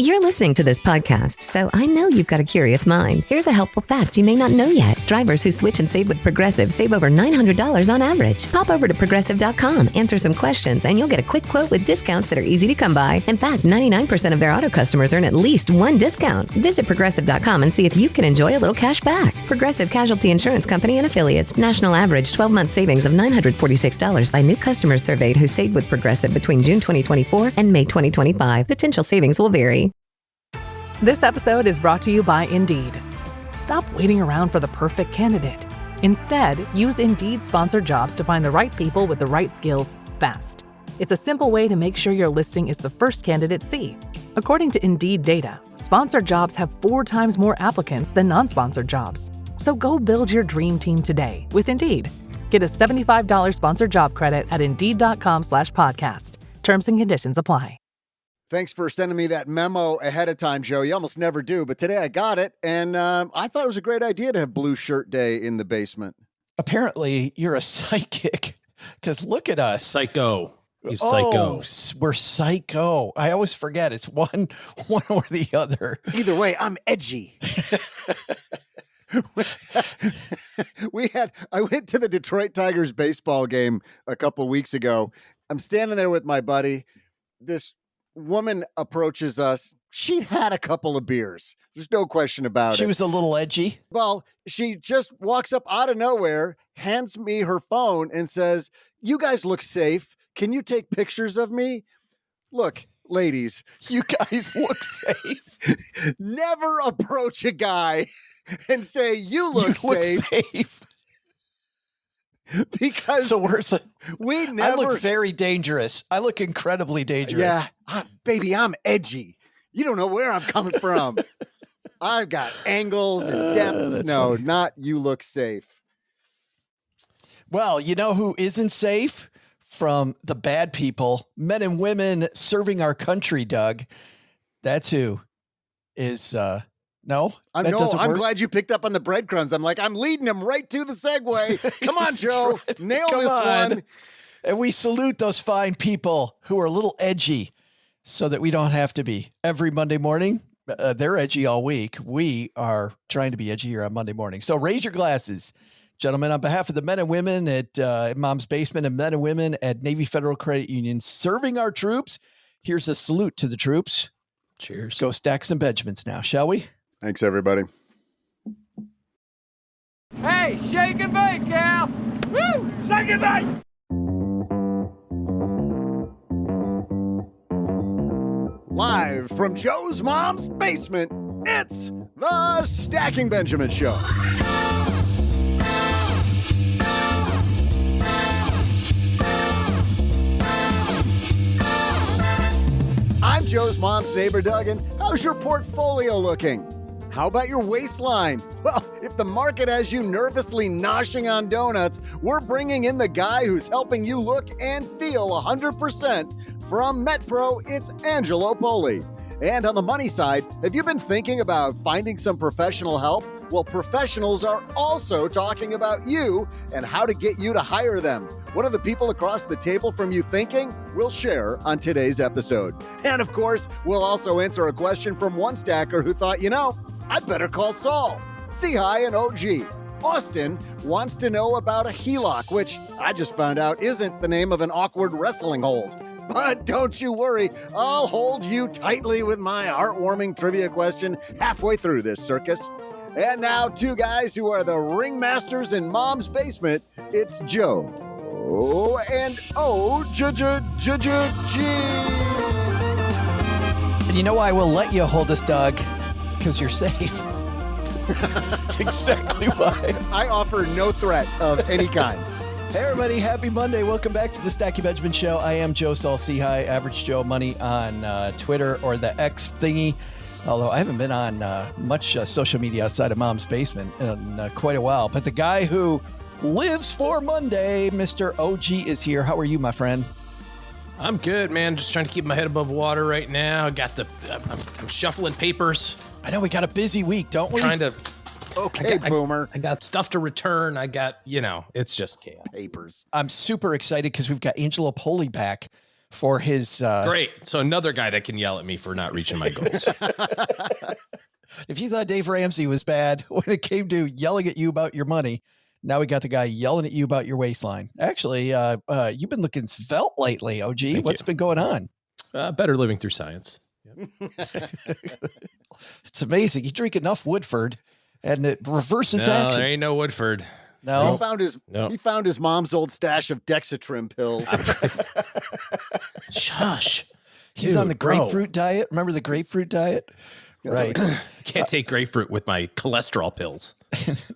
You're listening to this podcast, so I know you've got a curious mind. Here's a helpful fact you may not know yet. Drivers who switch and save with Progressive save over $900 on average. Pop over to Progressive.com, answer some questions, and you'll get a quick quote with discounts that are easy to come by. In fact, 99% of their auto customers earn at least one discount. Visit Progressive.com and see if you can enjoy a little cash back. Progressive Casualty Insurance Company and Affiliates. National average 12-month savings of $946 by new customers surveyed who saved with Progressive between June 2024 and May 2025. Potential savings will vary. This episode is brought to you by Indeed. Stop waiting around for the perfect candidate. Instead, use Indeed sponsored jobs to find the right people with the right skills fast. It's a simple way to make sure your listing is the first candidates see. According to Indeed data, sponsored jobs have 4 times more applicants than non-sponsored jobs. So go build your dream team today with Indeed. Get a $75 sponsored job credit at Indeed.com/podcast. Terms and conditions apply. Thanks for sending me that memo ahead of time, Joe. You almost never do, but today I got it, and I thought it was a great idea to have Blue Shirt Day in the basement. Apparently, you're a psychic, because look at us. Psycho. He's psycho. We're psycho. I always forget. It's one or the other. Either way, I'm edgy. I went to the Detroit Tigers baseball game a couple of weeks ago. I'm standing there with my buddy. This woman approaches us. She had a couple of beers. There's no question about it. She was a little edgy. Well, she just walks up out of nowhere, hands me her phone and says, "You guys look safe. Can you take pictures of me?" Look, ladies, You guys look safe. never approach a guy and say, you look safe. Because So where's the, we never... I look very dangerous. I look incredibly dangerous. Yeah, baby, I'm edgy. You don't know where I'm coming from. I've got angles and depths. No, funny. not you look safe. Well, you know who isn't safe from the bad people? Men and women serving our country, Doug. That's who is, no? I'm glad you picked up on the breadcrumbs. I'm like, I'm leading him right to the segue. Come on, Joe. Nail Come this on. one. And we salute those fine people who are a little edgy so that we don't have to be every Monday morning. They're edgy all week. We are trying to be edgy here on Monday morning. So raise your glasses, gentlemen, on behalf of the men and women at Mom's Basement and men and women at Navy Federal Credit Union serving our troops. Here's a salute to the troops. Cheers. Let's go stack some Benjamins now, shall we? Thanks, everybody. Hey, shake and bake, Cal! Woo! Shake and bake! Live from Joe's mom's basement, it's the Stacking Benjamin Show. I'm Joe's mom's neighbor, Doug, and how's your portfolio looking? How about your waistline? Well, if the market has you nervously noshing on donuts, we're bringing in the guy who's helping you look and feel 100%. From Metpro, it's Angelo Poli. And on the money side, have you been thinking about finding some professional help? Well, professionals are also talking about you and how to get you to hire them. What are the people across the table from you thinking? We'll share on today's episode. And of course, we'll also answer a question from one stacker who thought, I'd better call Saul. C-High and OG. Austin wants to know about a HELOC, which I just found out isn't the name of an awkward wrestling hold. But don't you worry, I'll hold you tightly with my heartwarming trivia question halfway through this circus. And now, 2 guys who are the ringmasters in Mom's Basement. It's Joe and O-G. And you know why I will let you hold us, Doug? Because you're safe. That's exactly why. I offer no threat of any kind. Hey, everybody. Happy Monday. Welcome back to the Stacking Benjamin Show. I am Joe Saul C-High, Average Joe Money on Twitter or the X thingy. Although I haven't been on much social media outside of Mom's Basement in quite a while. But the guy who lives for Monday, Mr. OG, is here. How are you, my friend? I'm good, man. Just trying to keep my head above water right now. I'm shuffling papers. I know we got a busy week, don't we? Trying to. Okay, Boomer. I got stuff to return. I got, it's just chaos. Papers. I'm super excited because we've got Angelo Poli back for his. Great. So another guy that can yell at me for not reaching my goals. If you thought Dave Ramsey was bad when it came to yelling at you about your money, now we got the guy yelling at you about your waistline. Actually, you've been looking svelte lately, OG. Thank What's you. been going on? Better living through science. It's amazing. You drink enough Woodford and it reverses No, action. there ain't no Woodford. No. He found his mom's old stash of Dexatrim pills. Shush. He's on the Dude, bro. grapefruit diet. Remember the grapefruit diet? Right. Can't take grapefruit with my cholesterol pills.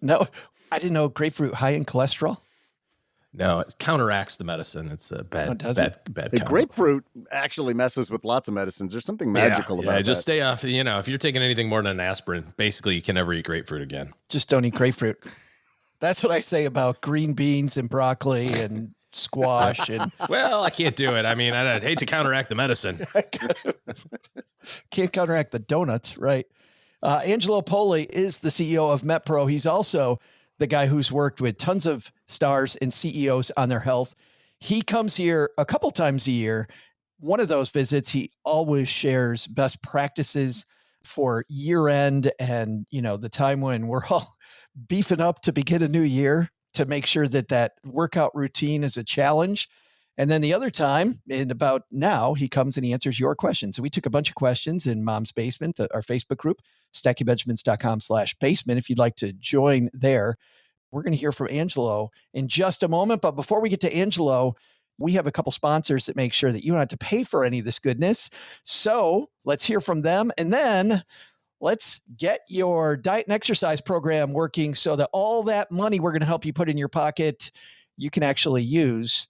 No, I didn't know grapefruit high in cholesterol. No, it counteracts the medicine. It's a bad, does bad. The grapefruit actually messes with lots of medicines. There's something magical about it. Just stay off. If you're taking anything more than an aspirin, basically you can never eat grapefruit again. Just don't eat grapefruit. That's what I say about green beans and broccoli and squash. And Well, I can't do it. I mean, I'd hate to counteract the medicine. can't counteract the donuts, right? Angelo Poli is the CEO of Metpro. He's also the guy who's worked with tons of stars and CEOs on their health. He comes here a couple times a year. One of those visits, he always shares best practices for year end and, the time when we're all beefing up to begin a new year to make sure that workout routine is a challenge. And then the other time, in about now, he comes and he answers your questions. So we took a bunch of questions in Mom's Basement, our Facebook group, stackybenjamins.com/basement. If you'd like to join there, we're going to hear from Angelo in just a moment. But before we get to Angelo, we have a couple sponsors that make sure that you don't have to pay for any of this goodness. So let's hear from them. And then let's get your diet and exercise program working so that all that money we're going to help you put in your pocket, you can actually use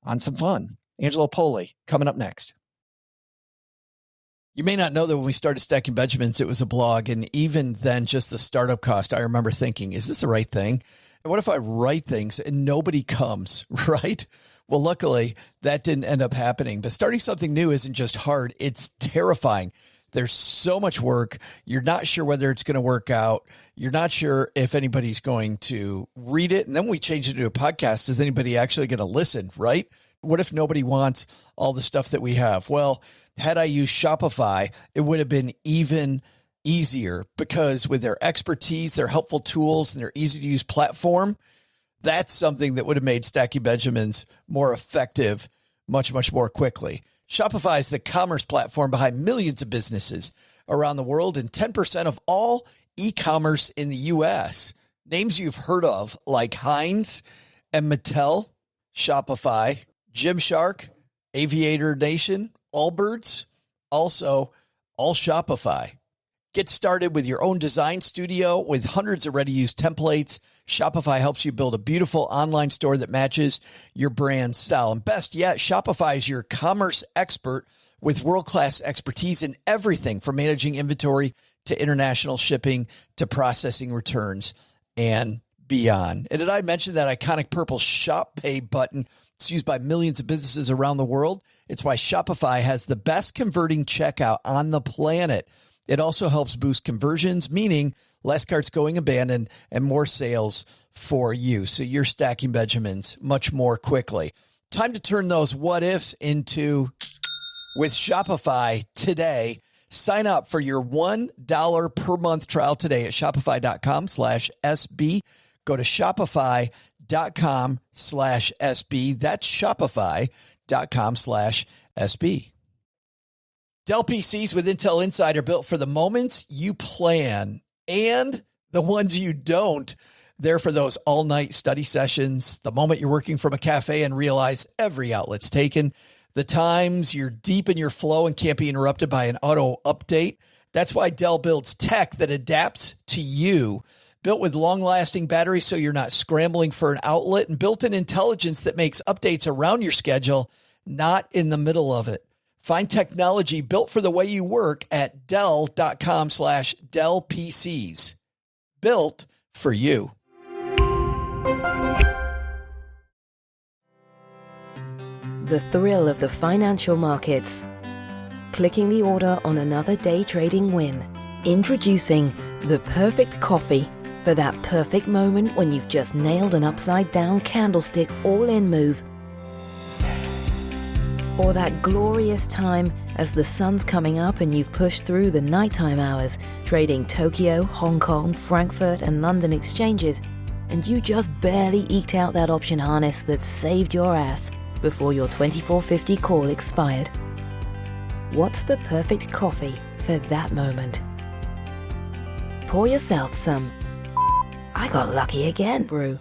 on some fun. Angelo Poli coming up next. You may not know that when we started Stacking Benjamins, it was a blog. And even then, just the startup cost, I remember thinking, is this the right thing? And what if I write things and nobody comes, right? Well, luckily, that didn't end up happening. But starting something new isn't just hard. It's terrifying. There's so much work. You're not sure whether it's going to work out. You're not sure if anybody's going to read it. And then we change it to a podcast. Is anybody actually going to listen, right? What if nobody wants all the stuff that we have? Well, had I used Shopify, it would have been even easier because with their expertise, their helpful tools, and their easy to use platform, that's something that would have made Stacking Benjamins more effective much, much more quickly. Shopify is the commerce platform behind millions of businesses around the world and 10% of all e-commerce in the U.S. Names you've heard of like Heinz and Mattel, Shopify, Gymshark, Aviator Nation, Allbirds, also all Shopify. Get started with your own design studio with hundreds of ready-to-use templates. Shopify helps you build a beautiful online store that matches your brand style. And best yet, Shopify is your commerce expert with world-class expertise in everything from managing inventory to international shipping to processing returns and beyond. And did I mention that iconic purple Shop Pay button? It's used by millions of businesses around the world. It's why Shopify has the best converting checkout on the planet. It also helps boost conversions, meaning less carts going abandoned and more sales for you. So you're stacking Benjamins much more quickly. Time to turn those what ifs into with Shopify today. Sign up for your $1 per month trial today at shopify.com/SB. Go to shopify.com/SB. That's shopify.com/SB. Dell PCs with Intel Inside are built for the moments you plan and the ones you don't. They're for those all-night study sessions, the moment you're working from a cafe and realize every outlet's taken, the times you're deep in your flow and can't be interrupted by an auto update. That's why Dell builds tech that adapts to you. Built with long-lasting batteries so you're not scrambling for an outlet, and built-in intelligence that makes updates around your schedule, not in the middle of it. Find technology built for the way you work at Dell.com/Dell PCs. Built for you. The thrill of the financial markets. Clicking the order on another day trading win. Introducing the perfect coffee for that perfect moment when you've just nailed an upside down candlestick all-in move. Or that glorious time as the sun's coming up and you've pushed through the nighttime hours, trading Tokyo, Hong Kong, Frankfurt, and London exchanges, and you just barely eked out that option harness that saved your ass before your 2450 call expired. What's the perfect coffee for that moment? Pour yourself some "I got lucky again" brew.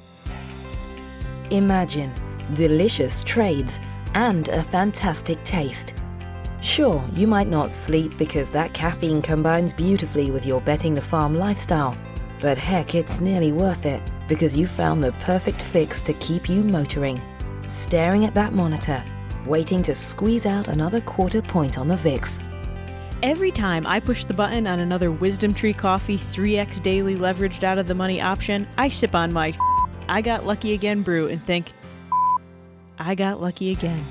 Imagine delicious trades and a fantastic taste. Sure, you might not sleep because that caffeine combines beautifully with your betting the farm lifestyle, but heck, it's nearly worth it because you found the perfect fix to keep you motoring, staring at that monitor, waiting to squeeze out another quarter point on the VIX. Every time I push the button on another Wisdom Tree Coffee 3x daily leveraged out of the money option, I sip on my "I got lucky again" brew and think, I got lucky again.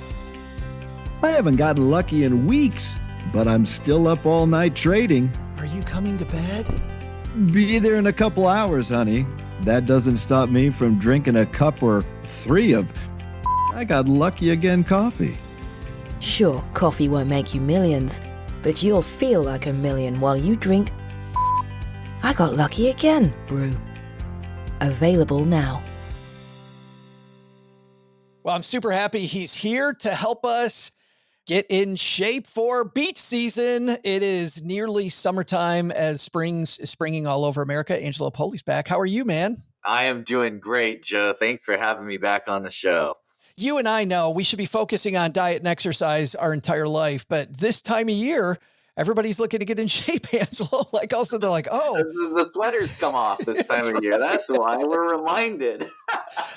I haven't gotten lucky in weeks, but I'm still up all night trading. Are you coming to bed? Be there in a couple hours, honey. That doesn't stop me from drinking a cup or 3 of "I got lucky again" coffee. Sure, coffee won't make you millions, but you'll feel like a million while you drink "I got lucky again" brew. Available now. Well, I'm super happy he's here to help us get in shape for beach season. It is nearly summertime as spring's springing all over America. Angelo Poli's back. How are you, man? I am doing great, Joe. Thanks for having me back on the show. You and I know we should be focusing on diet and exercise our entire life, but this time of year, everybody's looking to get in shape, Angelo. Like also they're like, oh, the sweaters come off this time of year. That's why we're reminded.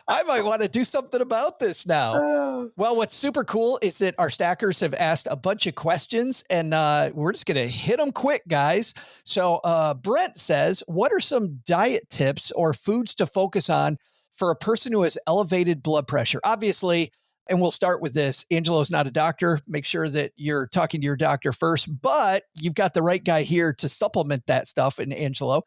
I might want to do something about this now. Well, what's super cool is that our stackers have asked a bunch of questions, and we're just going to hit them quick, guys. So Brent says, what are some diet tips or foods to focus on for a person who has elevated blood pressure? Obviously, and we'll start with this, Angelo's not a doctor. Make sure that you're talking to your doctor first, but you've got the right guy here to supplement that stuff in Angelo.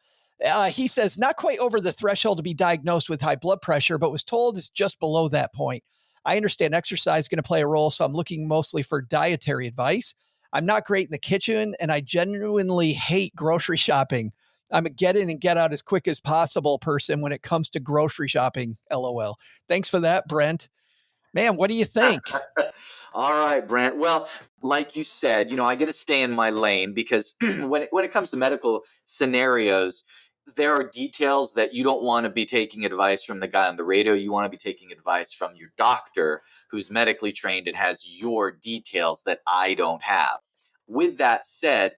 He says, not quite over the threshold to be diagnosed with high blood pressure, but was told it's just below that point. I understand exercise is going to play a role, so I'm looking mostly for dietary advice. I'm not great in the kitchen, and I genuinely hate grocery shopping. I'm a get in and get out as quick as possible person when it comes to grocery shopping, LOL. Thanks for that, Brent. Man, what do you think? All right, Brent. Well, like you said, I got to stay in my lane because when it comes to medical scenarios, there are details that you don't want to be taking advice from the guy on the radio. You want to be taking advice from your doctor who's medically trained and has your details that I don't have. With that said,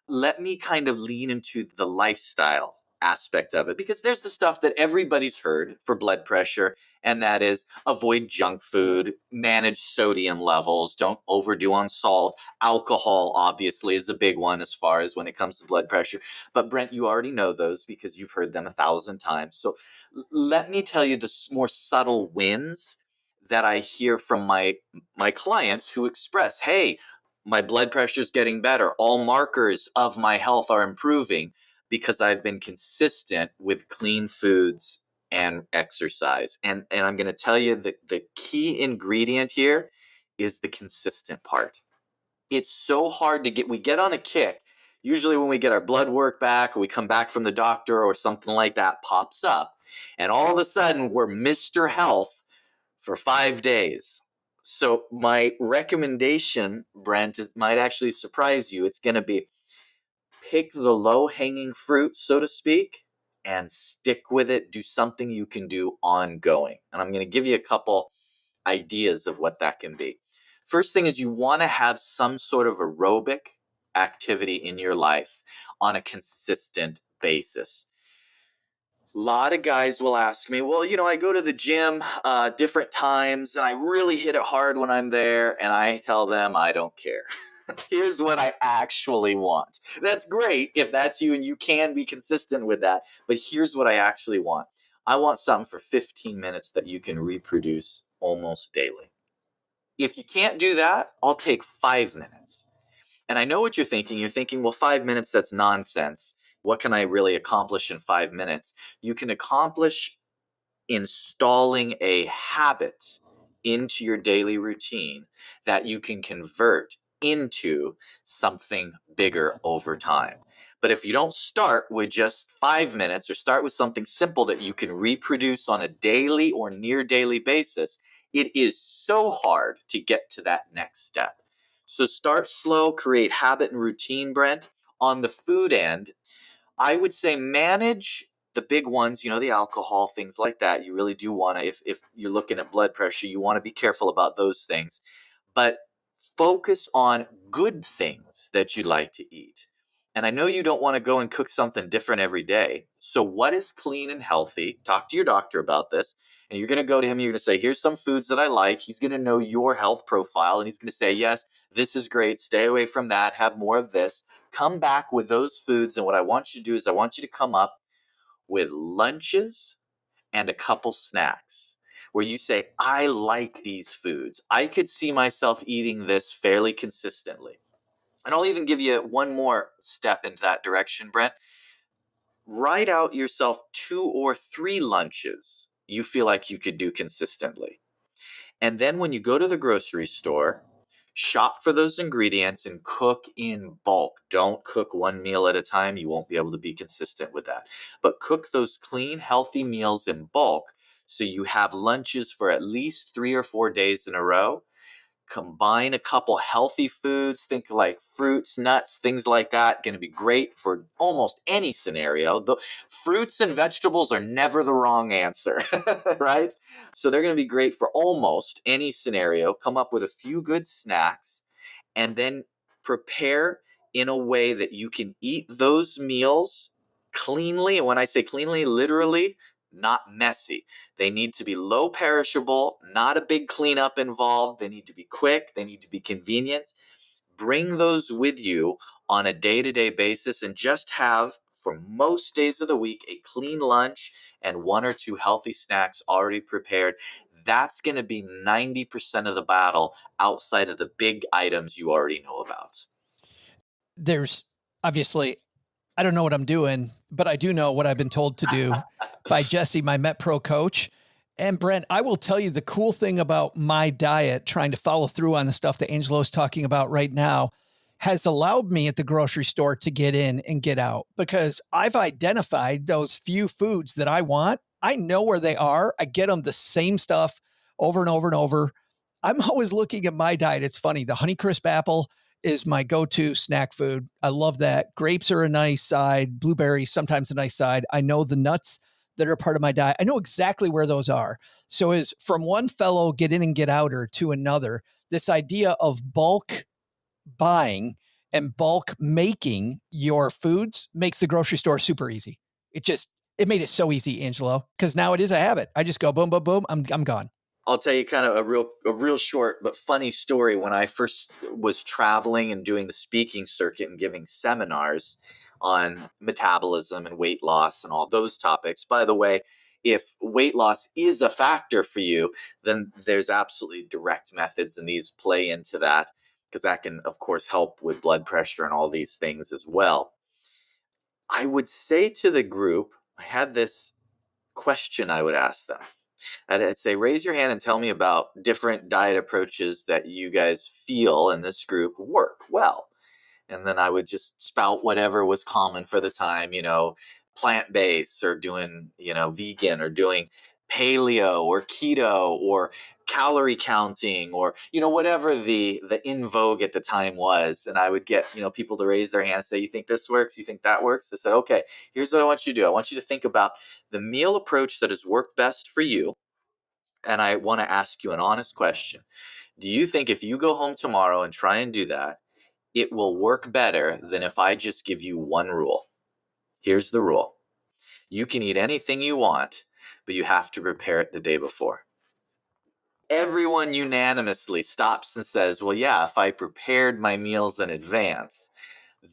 let me kind of lean into the lifestyle aspect of it, because there's the stuff that everybody's heard for blood pressure, and that is avoid junk food, manage sodium levels, don't overdo on salt. Alcohol obviously is a big one as far as when it comes to blood pressure. But Brent, you already know those because you've heard them 1,000 times. So let me tell you the more subtle wins that I hear from my clients who express, hey, my blood pressure is getting better. All markers of my health are improving because I've been consistent with clean foods and exercise. And I'm going to tell you that the key ingredient here is the consistent part. It's so hard to get. We get on a kick. Usually when we get our blood work back or we come back from the doctor or something like that pops up. And all of a sudden we're Mr. Health for 5 days. So my recommendation, Brent, might actually surprise you. It's going to be pick the low-hanging fruit, so to speak, and stick with it. Do something you can do ongoing. And I'm going to give you a couple ideas of what that can be. First thing is you want to have some sort of aerobic activity in your life on a consistent basis. A lot of guys will ask me, well, I go to the gym different times and I really hit it hard when I'm there. And I tell them I don't care. Here's what I actually want. That's great if that's you and you can be consistent with that. But here's what I actually want. I want something for 15 minutes that you can reproduce almost daily. If you can't do that, I'll take 5 minutes. And I know what you're thinking. You're thinking, well, 5 minutes, that's nonsense. What can I really accomplish in 5 minutes? You can accomplish installing a habit into your daily routine that you can convert into something bigger over time. But if you don't start with just 5 minutes, or start with something simple that you can reproduce on a daily or near daily basis, it is so hard to get to that next step. So start slow, create habit and routine, Brent. On the food end, I would say manage the big ones, the alcohol, things like that. You really do want to, if you're looking at blood pressure, you want to be careful about those things. But focus on good things that you like to eat. And I know you don't want to go and cook something different every day. So what is clean and healthy? Talk to your doctor about this. And you're going to go to him and you're going to say, here's some foods that I like. He's going to know your health profile. And he's going to say, yes, this is great. Stay away from that. Have more of this. Come back with those foods. And what I want you to do is I want you to come up with lunches and a couple snacks where you say, I like these foods. I could see myself eating this fairly consistently. And I'll even give you one more step into that direction, Brent. Write out yourself 2 or 3 lunches you feel like you could do consistently. And then when you go to the grocery store, shop for those ingredients and cook in bulk. Don't cook one meal at a time. You won't be able to be consistent with that. But cook those clean, healthy meals in bulk so you have lunches for at least 3 or 4 days in a row. Combine a couple healthy foods, think like fruits, nuts, things like that. Going to be great for almost any scenario. The fruits and vegetables are never the wrong answer, right? So they're going to be great for almost any scenario. Come up with a few good snacks and then prepare in a way that you can eat those meals cleanly. And when I say cleanly, literally, not messy. They need to be low perishable, not a big cleanup involved. They need to be quick. They need to be convenient. Bring those with you on a day-to-day basis and just have, for most days of the week, a clean lunch and 1 or 2 healthy snacks already prepared. That's going to be 90% of the battle outside of the big items you already know about. There's obviously, I don't know what I'm doing, but I do know what I've been told to do by Jesse, my Metpro coach. And Brent, I will tell you the cool thing about my diet, trying to follow through on the stuff that Angelo's talking about right now, has allowed me at the grocery store to get in and get out because I've identified those few foods that I want. I know where they are. I get them the same stuff over and over and over. I'm always looking at my diet. It's funny. The Honeycrisp apple is my go-to snack food. I love that. Grapes are a nice side. Blueberries, sometimes a nice side. I know the nuts that are part of my diet. I know exactly where those are. So as from one fellow get in and get outer to another, this idea of bulk buying and bulk making your foods makes the grocery store super easy. It made it so easy, Angelo, because now it is a habit. I just go boom, boom, boom. I'm gone. I'll tell you kind of a real short but funny story. When I first was traveling and doing the speaking circuit and giving seminars on metabolism and weight loss and all those topics. By the way, if weight loss is a factor for you, then there's absolutely direct methods, and these play into that because that can, of course, help with blood pressure and all these things as well. I would say to the group, I had this question I would ask them. I'd say, raise your hand and tell me about different diet approaches that you guys feel in this group work well. And then I would just spout whatever was common for the time, plant-based or doing, vegan or doing paleo or keto or calorie counting or, whatever the in vogue at the time was. And I would get, people to raise their hand and say, you think this works? You think that works? I said, okay, here's what I want you to do. I want you to think about the meal approach that has worked best for you. And I want to ask you an honest question. Do you think if you go home tomorrow and try and do that, it will work better than if I just give you one rule? Here's the rule. You can eat anything you want, but you have to prepare it the day before. Everyone unanimously stops and says, well, yeah, if I prepared my meals in advance,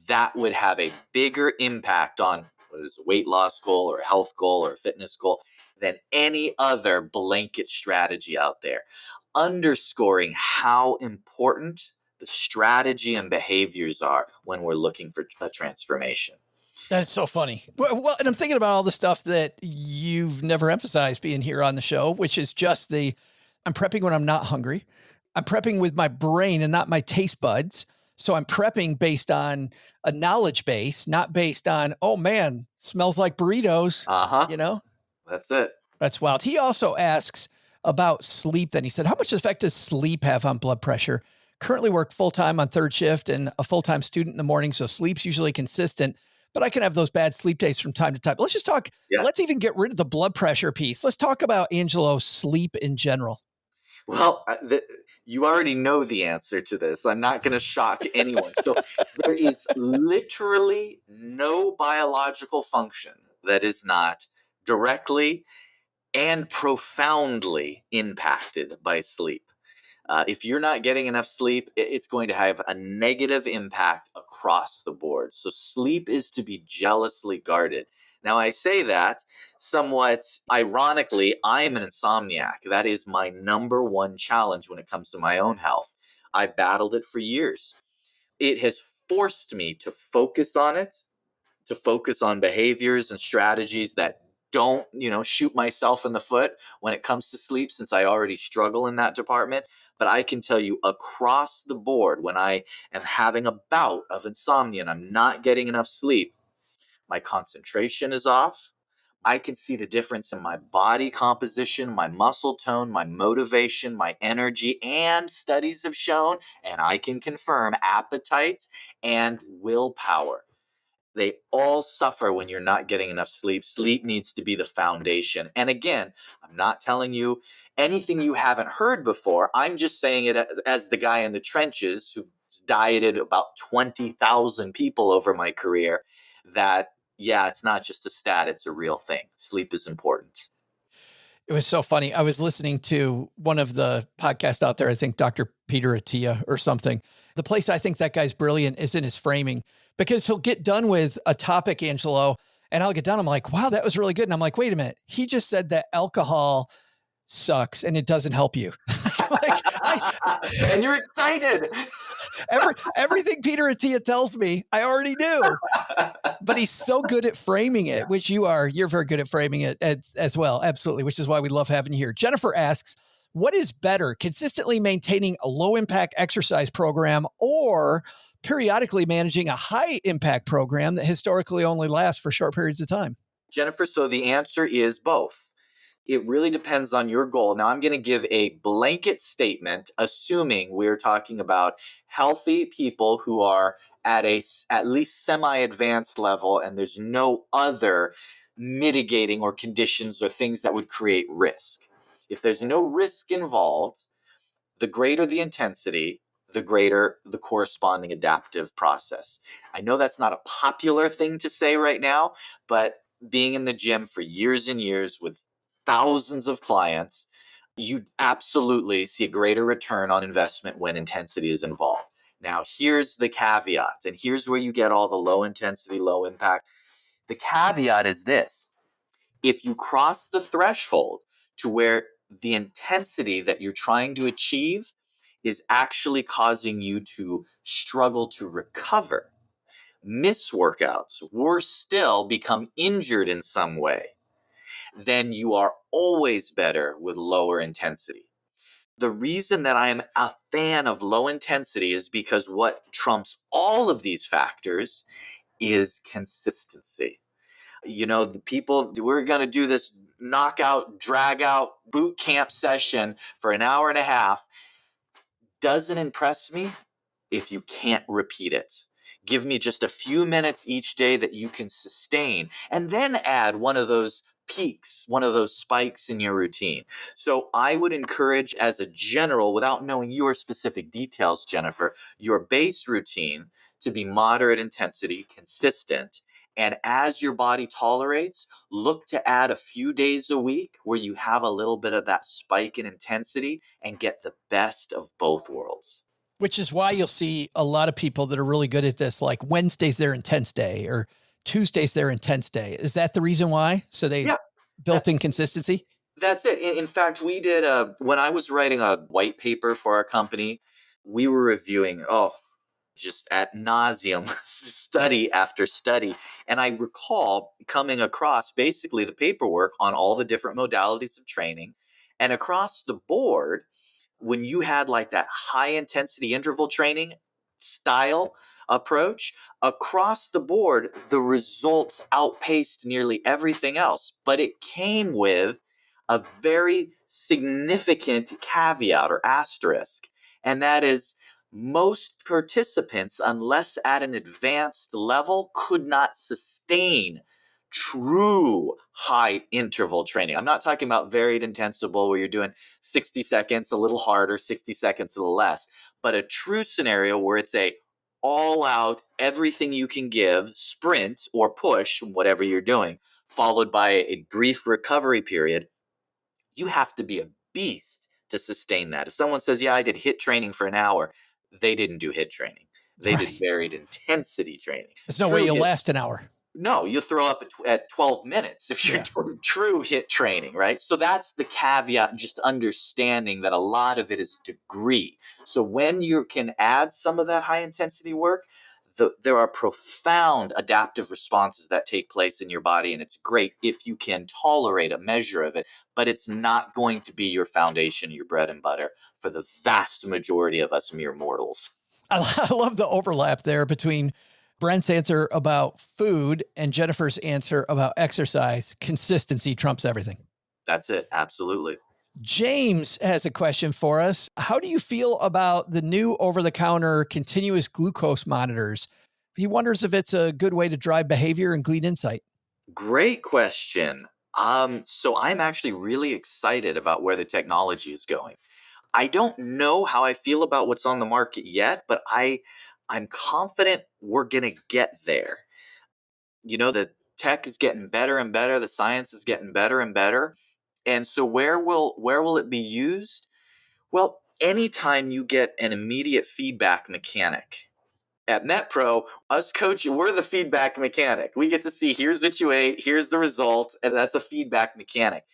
that would have a bigger impact on whether it's a weight loss goal or a health goal or a fitness goal than any other blanket strategy out there, underscoring how important the strategy and behaviors are when we're looking for a transformation. That's so funny. Well, and I'm thinking about all the stuff that you've never emphasized being here on the show, which is just the I'm prepping when I'm not hungry. I'm prepping with my brain and not my taste buds. So I'm prepping based on a knowledge base, not based on, oh man, smells like burritos. You know, That's it. that's wild. He also asks about sleep. Then he said, how much effect does sleep have on blood pressure? Currently work full-time on third shift and a full-time student in the morning. So sleep's usually consistent, but I can have those bad sleep days from time to time. Let's just talk. Yeah. Let's even get rid of the blood pressure piece. Let's talk about Angelo sleep in general. Well, you already know the answer to this. I'm not going to shock anyone. So there is literally no biological function that is not directly and profoundly impacted by sleep. If you're not getting enough sleep, it's going to have a negative impact across the board. So sleep is to be jealously guarded. Now, I say that somewhat ironically, I'm an insomniac. That is my number one challenge when it comes to my own health. I battled it for years. It has forced me to focus on it, to focus on behaviors and strategies that don't, shoot myself in the foot when it comes to sleep, since I already struggle in that department. But I can tell you across the board, when I am having a bout of insomnia and I'm not getting enough sleep, my concentration is off. I can see the difference in my body composition, my muscle tone, my motivation, my energy, and studies have shown, and I can confirm, appetite and willpower. They all suffer when you're not getting enough sleep. Sleep needs to be the foundation. And again, I'm not telling you anything you haven't heard before. I'm just saying it as the guy in the trenches who's dieted about 20,000 people over my career, that, yeah, it's not just a stat, it's a real thing. Sleep is important. It was so funny. I was listening to one of the podcasts out there, I think Dr. Peter Attia or something. The place I think that guy's brilliant is in his framing, because he'll get done with a topic, Angelo, and I'll get done. I'm like, wow, that was really good. And I'm like, wait a minute. He just said that alcohol sucks and it doesn't help you. And you're excited. Everything Peter Attia tells me, I already knew, but he's so good at framing it, which you are. You're very good at framing it as well. Absolutely. Which is why we love having you here. Jennifer asks, what is better, consistently maintaining a low impact exercise program or periodically managing a high impact program that historically only lasts for short periods of time? Jennifer, so the answer is both. It really depends on your goal. Now, I'm going to give a blanket statement, assuming we're talking about healthy people who are at least semi-advanced level, and there's no other mitigating or conditions or things that would create risk. If there's no risk involved, the greater the intensity, the greater the corresponding adaptive process. I know that's not a popular thing to say right now, but being in the gym for years and years with thousands of clients, you absolutely see a greater return on investment when intensity is involved. Now, here's the caveat, and here's where you get all the low intensity, low impact. The caveat is this: if you cross the threshold to where the intensity that you're trying to achieve is actually causing you to struggle to recover, miss workouts, worse still, become injured in some way, then you are always better with lower intensity. The reason that I am a fan of low intensity is because what trumps all of these factors is consistency. The people, we're going to do this knockout, drag out boot camp session for an hour and a half, doesn't impress me if you can't repeat it. Give me just a few minutes each day that you can sustain, and then add one of those peaks, one of those spikes in your routine. So I would encourage, as a general, without knowing your specific details, Jennifer, your base routine to be moderate intensity, consistent. And as your body tolerates, look to add a few days a week where you have a little bit of that spike in intensity and get the best of both worlds. Which is why you'll see a lot of people that are really good at this, like Wednesday's their intense day or Tuesday's their intense day. Is that the reason why? So they built in consistency? That's it. In fact, we did when I was writing a white paper for our company, we were reviewing, just ad nauseum, study after study. And I recall coming across basically the paperwork on all the different modalities of training And across the board, when you had like that high intensity interval training style approach, across the board, the results outpaced nearly everything else. But it came with a very significant caveat or asterisk, and that is most participants, unless at an advanced level, could not sustain true high interval training. I'm not talking about varied intensival where you're doing 60 seconds a little harder, 60 seconds a little less, but a true scenario where it's a all out, everything you can give sprint or push, whatever you're doing, followed by a brief recovery period. You have to be a beast to sustain that. If someone says, yeah, I did HIIT training for an hour, they didn't do HIIT training. They did varied intensity training. There's no way you'll last an hour. No, you'll throw up at 12 minutes if you're doing true HIIT training, right? So that's the caveat, and just understanding that a lot of it is degree. So when you can add some of that high intensity work, there are profound adaptive responses that take place in your body, and it's great if you can tolerate a measure of it, but it's not going to be your foundation, your bread and butter for the vast majority of us mere mortals. I love the overlap there between Brent's answer about food and Jennifer's answer about exercise. Consistency trumps everything. That's it. Absolutely. James has a question for us. How do you feel about the new over-the-counter continuous glucose monitors? He wonders if it's a good way to drive behavior and glean insight. Great question. So I'm actually really excited about where the technology is going. I don't know how I feel about what's on the market yet, but I'm confident we're going to get there. You know, the tech is getting better and better. The science is getting better and better. And so where will it be used? Well, anytime you get an immediate feedback mechanic. At Metpro, us coaching, we're the feedback mechanic. We get to see, here's what you ate, here's the result, and that's a feedback mechanic.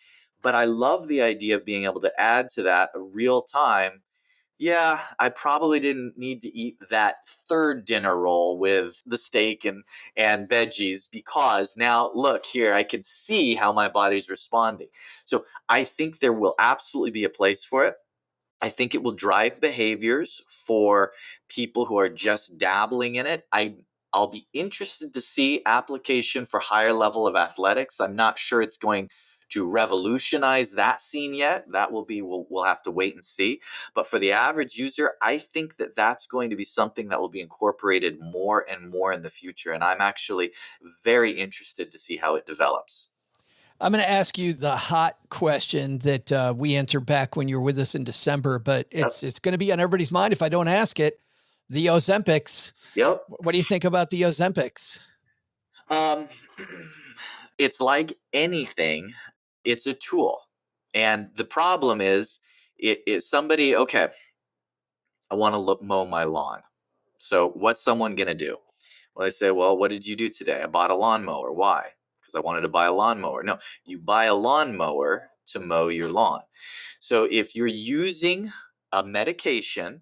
But I love the idea of being able to add to that a real time. Yeah, I probably didn't need to eat that third dinner roll with the steak and veggies, because now look here, I can see how my body's responding. So I think there will absolutely be a place for it. I think it will drive behaviors for people who are just dabbling in it. I'll be interested to see application for higher level of athletics. I'm not sure it's going to revolutionize that scene yet. That will be, we'll have to wait and see. But for the average user, I think that that's going to be something that will be incorporated more and more in the future. And I'm actually very interested to see how it develops. I'm going to ask you the hot question that we answered back when you were with us in December, but it's going to be on everybody's mind if I don't ask it. The Ozempics. Yep. What do you think about the Ozempics? It's like anything. It's a tool. And the problem is, if somebody, okay, I want to mow my lawn. So what's someone going to do? Well, they say, well, what did you do today? I bought a lawnmower. Why? Because I wanted to buy a lawnmower. No, you buy a lawnmower to mow your lawn. So if you're using a medication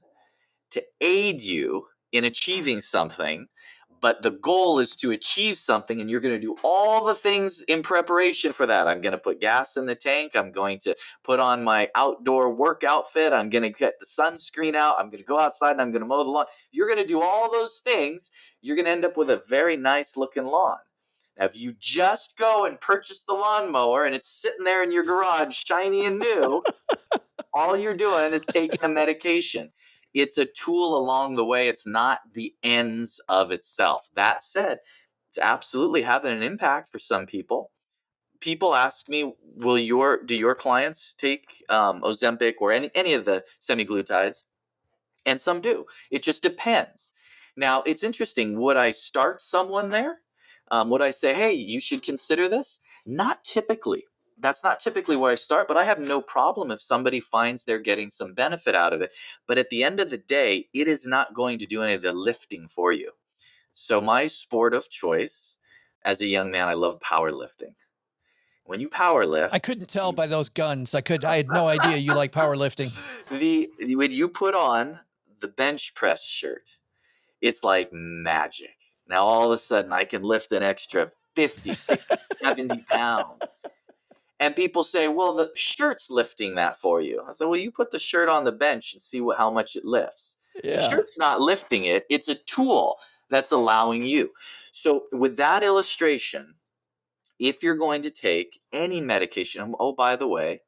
to aid you in achieving something, but the goal is to achieve something, and you're going to do all the things in preparation for that. I'm going to put gas in the tank. I'm going to put on my outdoor work outfit. I'm going to get the sunscreen out. I'm going to go outside and I'm going to mow the lawn. If you're going to do all those things, you're going to end up with a very nice looking lawn. Now, if you just go and purchase the lawnmower and it's sitting there in your garage, shiny and new, all you're doing is taking a medication. It's a tool along the way. It's not the ends of itself. That said, it's absolutely having an impact for some people. People ask me, do your clients take Ozempic or any of the semaglutides? And some do. It just depends. Now, it's interesting. Would I start someone there? Would I say, hey, you should consider this? Not typically. That's not typically where I start, but I have no problem if somebody finds they're getting some benefit out of it. But at the end of the day, it is not going to do any of the lifting for you. So my sport of choice, as a young man, I love powerlifting. When you powerlift, I couldn't tell by those guns. I had no idea you like powerlifting. When you put on the bench press shirt, it's like magic. Now, all of a sudden, I can lift an extra 50, 60, 70 pounds. And people say, well, the shirt's lifting that for you. I said, well, you put the shirt on the bench and see how much it lifts. The Yeah. shirt's not lifting it. It's a tool that's allowing you. So with that illustration, if you're going to take any medication, oh, by the way,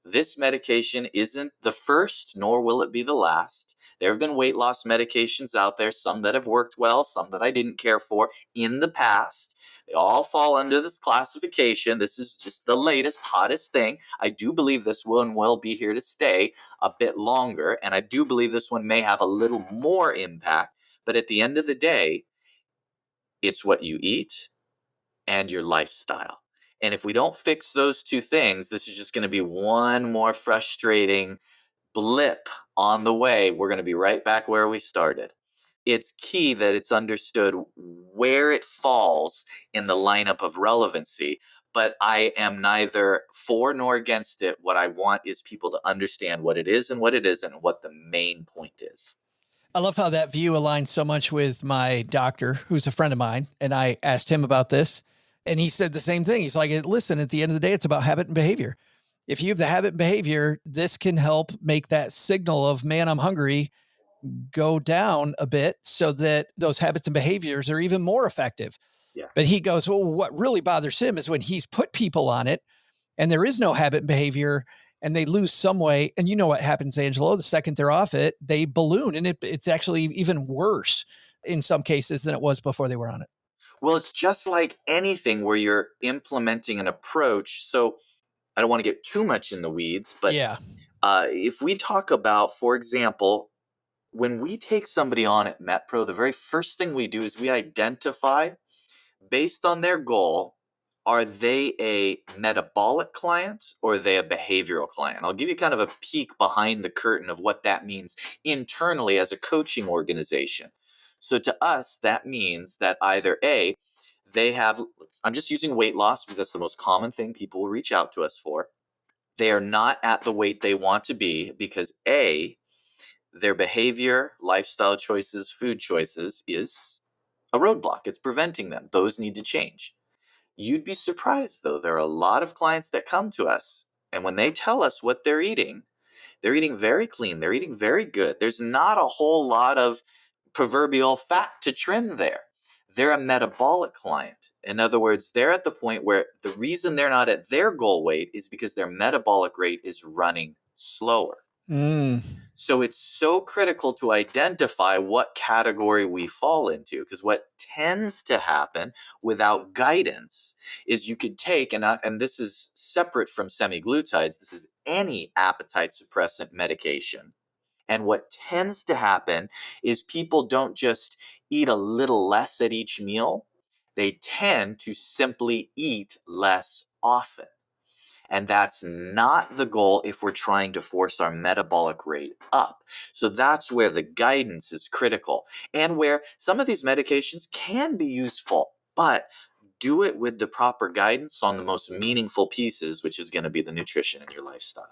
this medication isn't the first, nor will it be the last. There have been weight loss medications out there, some that have worked well, some that I didn't care for in the past. They all fall under this classification. This is just the latest, hottest thing. I do believe this one will be here to stay a bit longer, and I do believe this one may have a little more impact. But at the end of the day, it's what you eat and your lifestyle. And if we don't fix those two things, this is just going to be one more frustrating blip on the way. We're going to be right back where we started. It's key that it's understood where it falls in the lineup of relevancy, but I am neither for nor against it. What I want is people to understand what it is and what it isn't, and what the main point is. I love how that view aligns so much with my doctor, who's a friend of mine. And I asked him about this, and he said the same thing. He's like, listen, at the end of the day, it's about habit and behavior. If you have the habit and behavior, this can help make that signal of, man, I'm hungry, go down a bit so that those habits and behaviors are even more effective. Yeah. But he goes, well, what really bothers him is when he's put people on it and there is no habit and behavior and they lose some weight. And you know what happens, Angelo, the second they're off it, they balloon, and it's actually even worse in some cases than it was before they were on it. Well, it's just like anything where you're implementing an approach. So I don't want to get too much in the weeds, but yeah, if we talk about, for example, when we take somebody on at Metpro, the very first thing we do is we identify, based on their goal, are they a metabolic client or are they a behavioral client? I'll give you kind of a peek behind the curtain of what that means internally as a coaching organization. So to us, that means that either A, they have, I'm just using weight loss because that's the most common thing people will reach out to us for. They are not at the weight they want to be because A, their behavior, lifestyle choices, food choices is a roadblock. It's preventing them. Those need to change. You'd be surprised, though. There are a lot of clients that come to us, and when they tell us what they're eating very clean. They're eating very good. There's not a whole lot of proverbial fat to trim there. They're a metabolic client. In other words, they're at the point where the reason they're not at their goal weight is because their metabolic rate is running slower. So it's so critical to identify what category we fall into, because what tends to happen without guidance is you could take, and this is separate from semaglutides, this is any appetite suppressant medication. And what tends to happen is people don't just eat a little less at each meal, they tend to simply eat less often. And that's not the goal if we're trying to force our metabolic rate up. So that's where the guidance is critical, and where some of these medications can be useful, but do it with the proper guidance on the most meaningful pieces, which is going to be the nutrition and your lifestyle.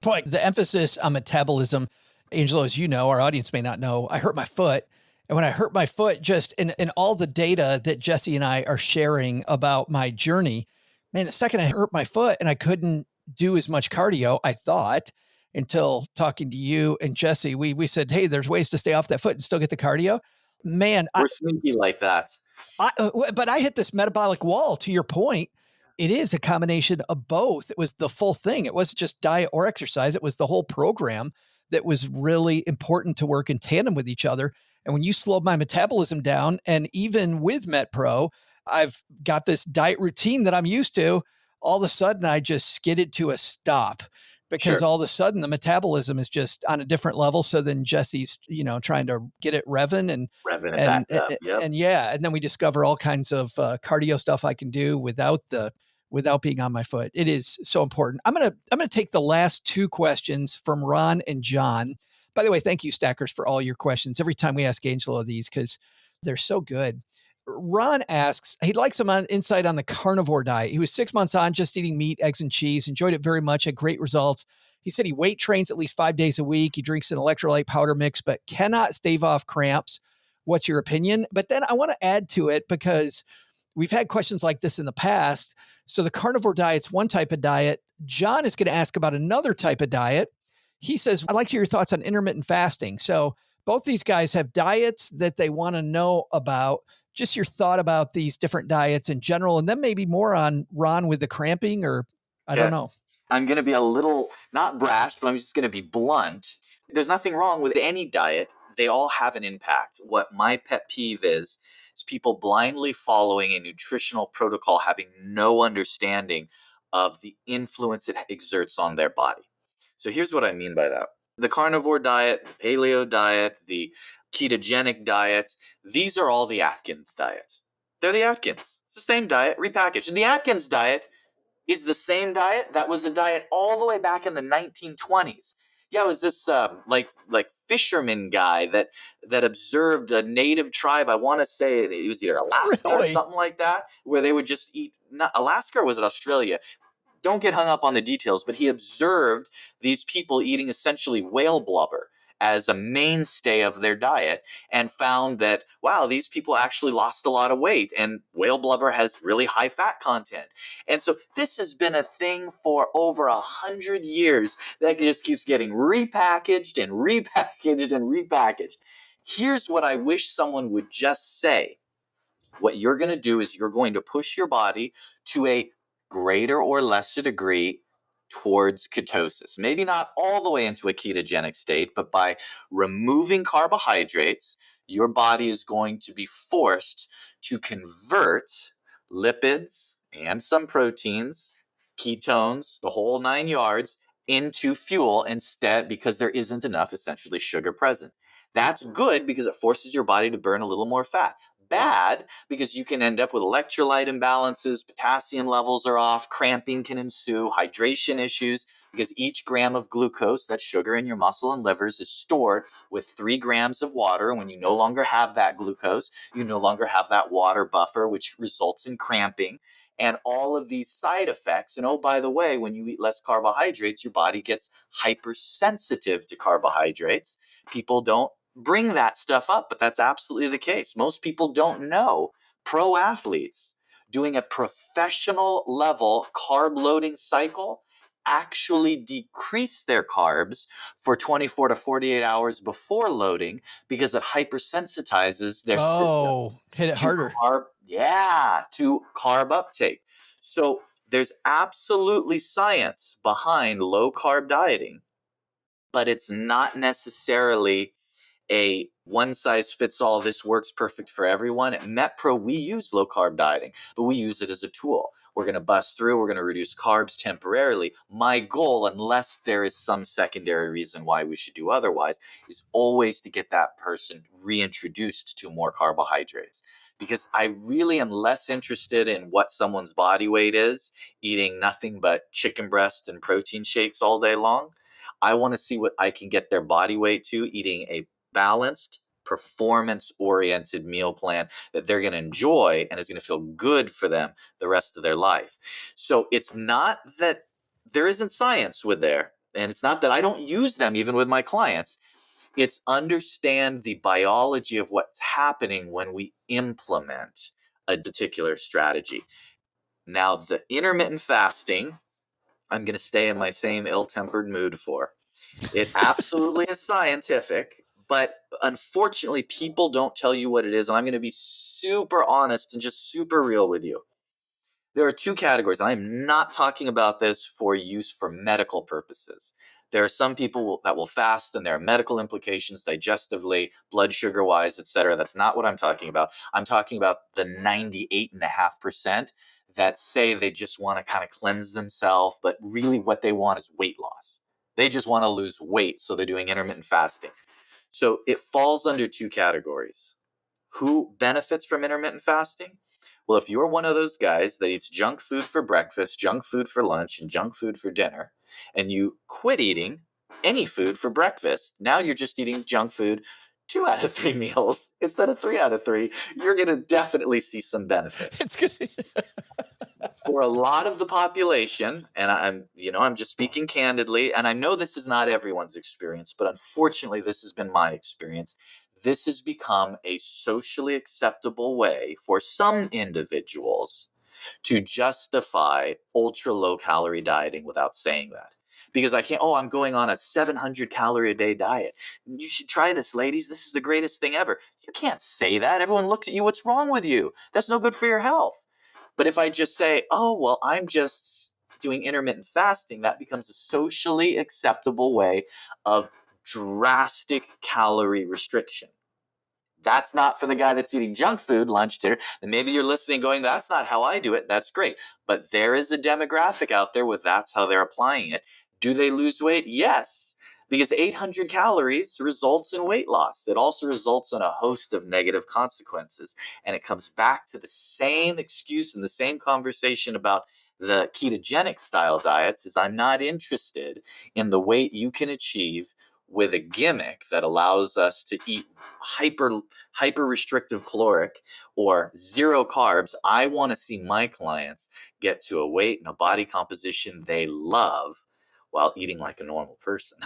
Boy, the emphasis on metabolism, Angelo, as you know, our audience may not know, I hurt my foot. And when I hurt my foot, just in all the data that Jesse and I are sharing about my journey, man, the second I hurt my foot and I couldn't do as much cardio, I thought, until talking to you and Jesse, we said, hey, there's ways to stay off that foot and still get the cardio. Man, we're sneaky like that. But I hit this metabolic wall, to your point. It is a combination of both. It was the full thing. It wasn't just diet or exercise. It was the whole program that was really important to work in tandem with each other. And when you slowed my metabolism down, and even with Metpro, I've got this diet routine that I'm used to, all of a sudden I just skidded to a stop because all of a sudden the metabolism is just on a different level. So then Jesse's, trying to get it revving and back up. Yep. And then we discover all kinds of cardio stuff I can do without being on my foot. It is so important. I'm going to take the last two questions from Ron and John. By the way, thank you, Stackers, for all your questions every time we ask Angelo these, because they're so good. Ron asks, he'd like some insight on the carnivore diet. He was 6 months on, just eating meat, eggs, and cheese, enjoyed it very much, had great results. He said he weight trains at least 5 days a week. He drinks an electrolyte powder mix, but cannot stave off cramps. What's your opinion? But then I want to add to it, because we've had questions like this in the past. So the carnivore diet's one type of diet. John is going to ask about another type of diet. He says, I'd like to hear your thoughts on intermittent fasting. So both these guys have diets that they want to know about. Just your thought about these different diets in general, and then maybe more on Ron with the cramping, or I don't know. I'm going to be a little, not brash, but I'm just going to be blunt. There's nothing wrong with any diet. They all have an impact. What my pet peeve is people blindly following a nutritional protocol, having no understanding of the influence it exerts on their body. So here's what I mean by that. The carnivore diet, the paleo diet, the ketogenic diets, these are all the Atkins diets. They're the Atkins. It's the same diet, repackaged. And the Atkins diet is the same diet that was a diet all the way back in the 1920s. Yeah, it was this like fisherman guy that observed a native tribe. I want to say it was either Alaska or something like that, where they would just eat. Not Alaska, or was it Australia? Don't get hung up on the details, but he observed these people eating essentially whale blubber as a mainstay of their diet and found that, wow, these people actually lost a lot of weight, and whale blubber has really high fat content. And so this has been a thing for over 100 years that just keeps getting repackaged and repackaged and repackaged. Here's what I wish someone would just say. What you're going to do is you're going to push your body to a greater or lesser degree towards ketosis. Maybe not all the way into a ketogenic state, but by removing carbohydrates, your body is going to be forced to convert lipids and some proteins, ketones, the whole 9 yards, into fuel instead, because there isn't enough essentially sugar present. That's good because it forces your body to burn a little more fat. Bad because you can end up with electrolyte imbalances, potassium levels are off, cramping can ensue, hydration issues, because each gram of glucose, that's sugar in your muscle and livers, is stored with 3 grams of water. And when you no longer have that glucose, you no longer have that water buffer, which results in cramping and all of these side effects. And oh, by the way, when you eat less carbohydrates, your body gets hypersensitive to carbohydrates. People don't bring that stuff up, but that's absolutely the case. Most people don't know. Pro athletes doing a professional level carb loading cycle actually decrease their carbs for 24 to 48 hours before loading because it hypersensitizes their system. Hit it harder. To carb uptake. So there's absolutely science behind low carb dieting, but it's not necessarily a one size fits all, this works perfect for everyone. At Metpro, we use low carb dieting, but we use it as a tool. We're going to bust through, we're going to reduce carbs temporarily. My goal, unless there is some secondary reason why we should do otherwise, is always to get that person reintroduced to more carbohydrates. Because I really am less interested in what someone's body weight is, eating nothing but chicken breast and protein shakes all day long. I want to see what I can get their body weight to, eating a balanced, performance-oriented meal plan that they're going to enjoy and is going to feel good for them the rest of their life. So it's not that there isn't science with there, and it's not that I don't use them even with my clients. It's understand the biology of what's happening when we implement a particular strategy. Now, the intermittent fasting, I'm going to stay in my same ill-tempered mood for. It absolutely is scientific, but unfortunately, people don't tell you what it is. And I'm going to be super honest and just super real with you. There are 2 categories. I'm not talking about this for use for medical purposes. There are some people that will fast and there are medical implications digestively, blood sugar wise, etc. That's not what I'm talking about. I'm talking about the 98.5% that say they just want to kind of cleanse themselves, but really what they want is weight loss. They just want to lose weight, so they're doing intermittent fasting. So it falls under 2 categories. Who benefits from intermittent fasting? Well, if you're one of those guys that eats junk food for breakfast, junk food for lunch, and junk food for dinner, and you quit eating any food for breakfast, now you're just eating junk food 2 out of 3 meals instead of 3 out of 3, you're going to definitely see some benefit. It's good. For a lot of the population, and I'm just speaking candidly, and I know this is not everyone's experience, but unfortunately this has been my experience. this has become a socially acceptable way for some individuals to justify ultra low calorie dieting without saying that. Because I'm going on a 700 calorie a day diet. You should try this, ladies. This is the greatest thing ever. You can't say that. Everyone looks at you. What's wrong with you? That's no good for your health. But if I just say, oh, well, I'm just doing intermittent fasting, that becomes a socially acceptable way of drastic calorie restriction. That's not for the guy that's eating junk food, lunch, dinner. And maybe you're listening going, that's not how I do it. That's great. But there is a demographic out there where that's how they're applying it. Do they lose weight? Yes. Because 800 calories results in weight loss. It also results in a host of negative consequences. And it comes back to the same excuse and the same conversation about the ketogenic style diets is I'm not interested in the weight you can achieve with a gimmick that allows us to eat hyper restrictive caloric or zero carbs. I want to see my clients get to a weight and a body composition they love while eating like a normal person.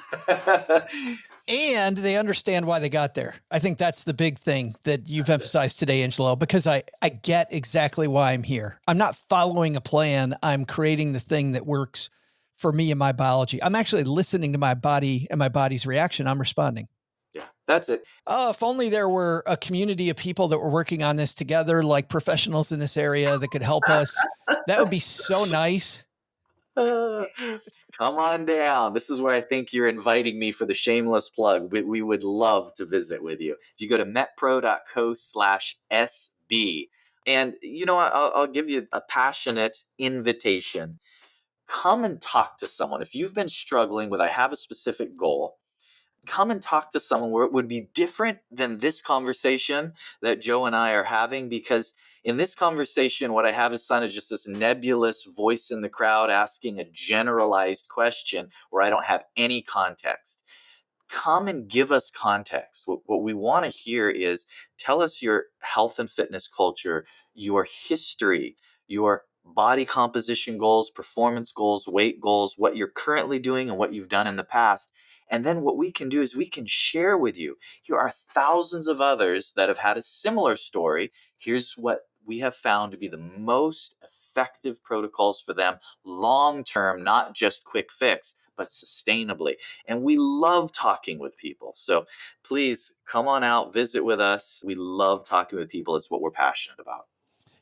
And they understand why they got there. I think that's the big thing that you've emphasized today, Angelo, because I get exactly why I'm here. I'm not following a plan. I'm creating the thing that works for me and my biology. I'm actually listening to my body and my body's reaction. I'm responding. Yeah, that's it. Oh, if only there were a community of people that were working on this together, like professionals in this area that could help us. That would be so nice. Come on down. This is where I think you're inviting me for the shameless plug. We would love to visit with you. If you go to metpro.co/SB, and I'll give you a passionate invitation. Come and talk to someone. If you've been struggling with, I have a specific goal, come and talk to someone where it would be different than this conversation that Joe and I are having, because in this conversation, what I have is kind of just this nebulous voice in the crowd asking a generalized question where I don't have any context. Come and give us context. What we want to hear is tell us your health and fitness culture, your history, your body composition goals, performance goals, weight goals, what you're currently doing and what you've done in the past. And then what we can do is we can share with you. Here are thousands of others that have had a similar story. Here's what we have found to be the most effective protocols for them long-term, not just quick fix, but sustainably. And we love talking with people. So please come on out, visit with us. We love talking with people. It's what we're passionate about.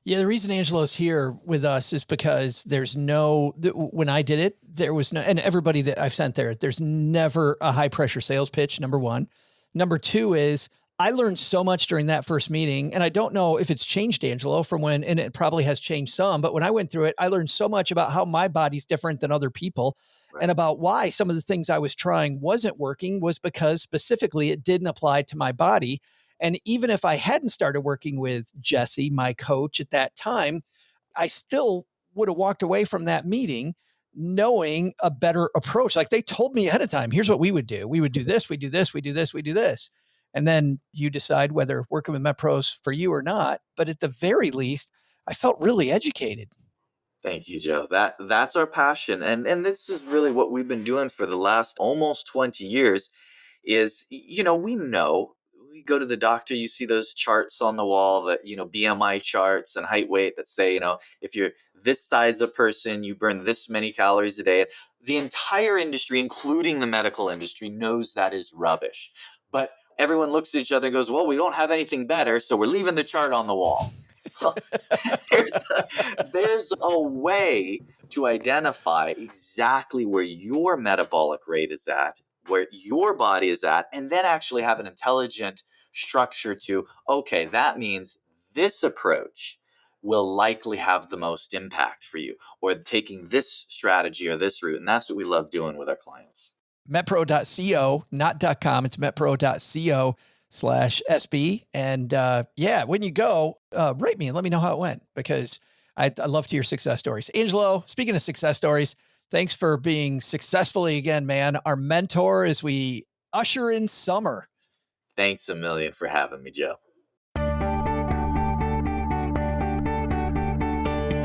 Yeah, the reason Angelo's here with us is because when I did it, there was no, and everybody that I've sent there's never a high pressure sales pitch, number one. Number two is I learned so much during that first meeting, and I don't know if it's changed, Angelo, from when, and it probably has changed some, but when I went through it, I learned so much about how my body's different than other people. Right. And about why some of the things I was trying wasn't working was because specifically it didn't apply to my body. And even if I hadn't started working with Jesse, my coach at that time, I still would have walked away from that meeting knowing a better approach. Like they told me ahead of time, here's what we would do. We would do this, we do this, we do this, we do this. And then you decide whether working with Metpro's for you or not. But at the very least, I felt really educated. Thank you, Joe. That's our passion. And this is really what we've been doing for the last almost 20 years is, we go to the doctor, you see those charts on the wall that, BMI charts and height weight that say, if you're this size of person, you burn this many calories a day. The entire industry, including the medical industry, knows that is rubbish. But everyone looks at each other and goes, well, we don't have anything better, so we're leaving the chart on the wall. There's a way to identify exactly where your metabolic rate is at, where your body is at, and then actually have an intelligent structure to, okay, that means this approach will likely have the most impact for you, or taking this strategy or this route. And that's what we love doing with our clients. Metpro.co, not .com. It's metpro.co/SB. And when you go, rate me and let me know how it went, because I love to hear success stories. Angelo, speaking of success stories, thanks for being successfully again, man, our mentor as we usher in summer. Thanks a million for having me, Joe.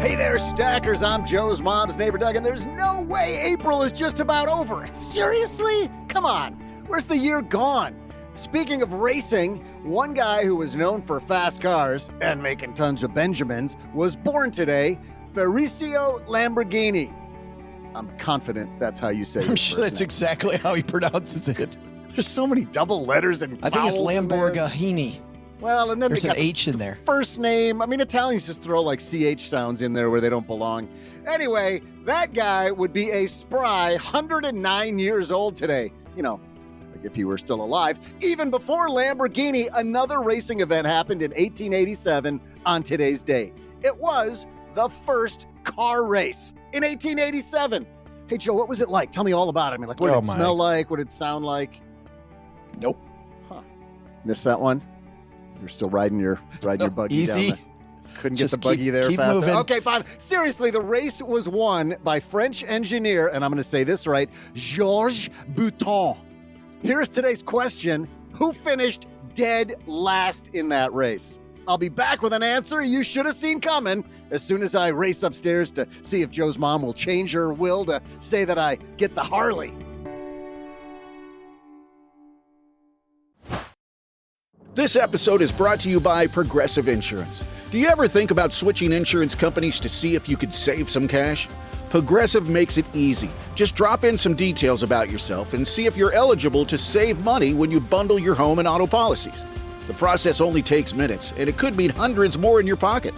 Hey there, stackers. I'm Joe's mom's neighbor, Doug, and there's no way April is just about over. Seriously? Come on. Where's the year gone? Speaking of racing, one guy who was known for fast cars and making tons of Benjamins was born today, Ferruccio Lamborghini. I'm confident that's how you say it. I'm sure that's exactly how he pronounces it. There's so many double letters and I think it's vowels in there. Lamborghini. Well, and then There's they an got H in there. first name. I mean, Italians just throw like CH sounds in there where they don't belong. Anyway, that guy would be a spry 109 years old today. You know, like if he were still alive. Even before Lamborghini, another racing event happened in 1887 on today's date. It was the first car race in 1887. Hey, Joe, what was it like? Tell me all about it. I mean, like, what did it smell like? What did it sound like? Nope. Huh. Missed that one? You're still riding your buggy easy. down there. Couldn't Just get the buggy there keep fast moving. enough. Okay, fine. Seriously, the race was won by French engineer, and I'm going to say this right, Georges Bouton. Here's today's question. Who finished dead last in that race? I'll be back with an answer you should have seen coming as soon as I race upstairs to see if Joe's mom will change her will to say that I get the Harley. This episode is brought to you by Progressive Insurance. Do you ever think about switching insurance companies to see if you could save some cash? Progressive makes it easy. Just drop in some details about yourself and see if you're eligible to save money when you bundle your home and auto policies. The process only takes minutes, and it could mean hundreds more in your pocket.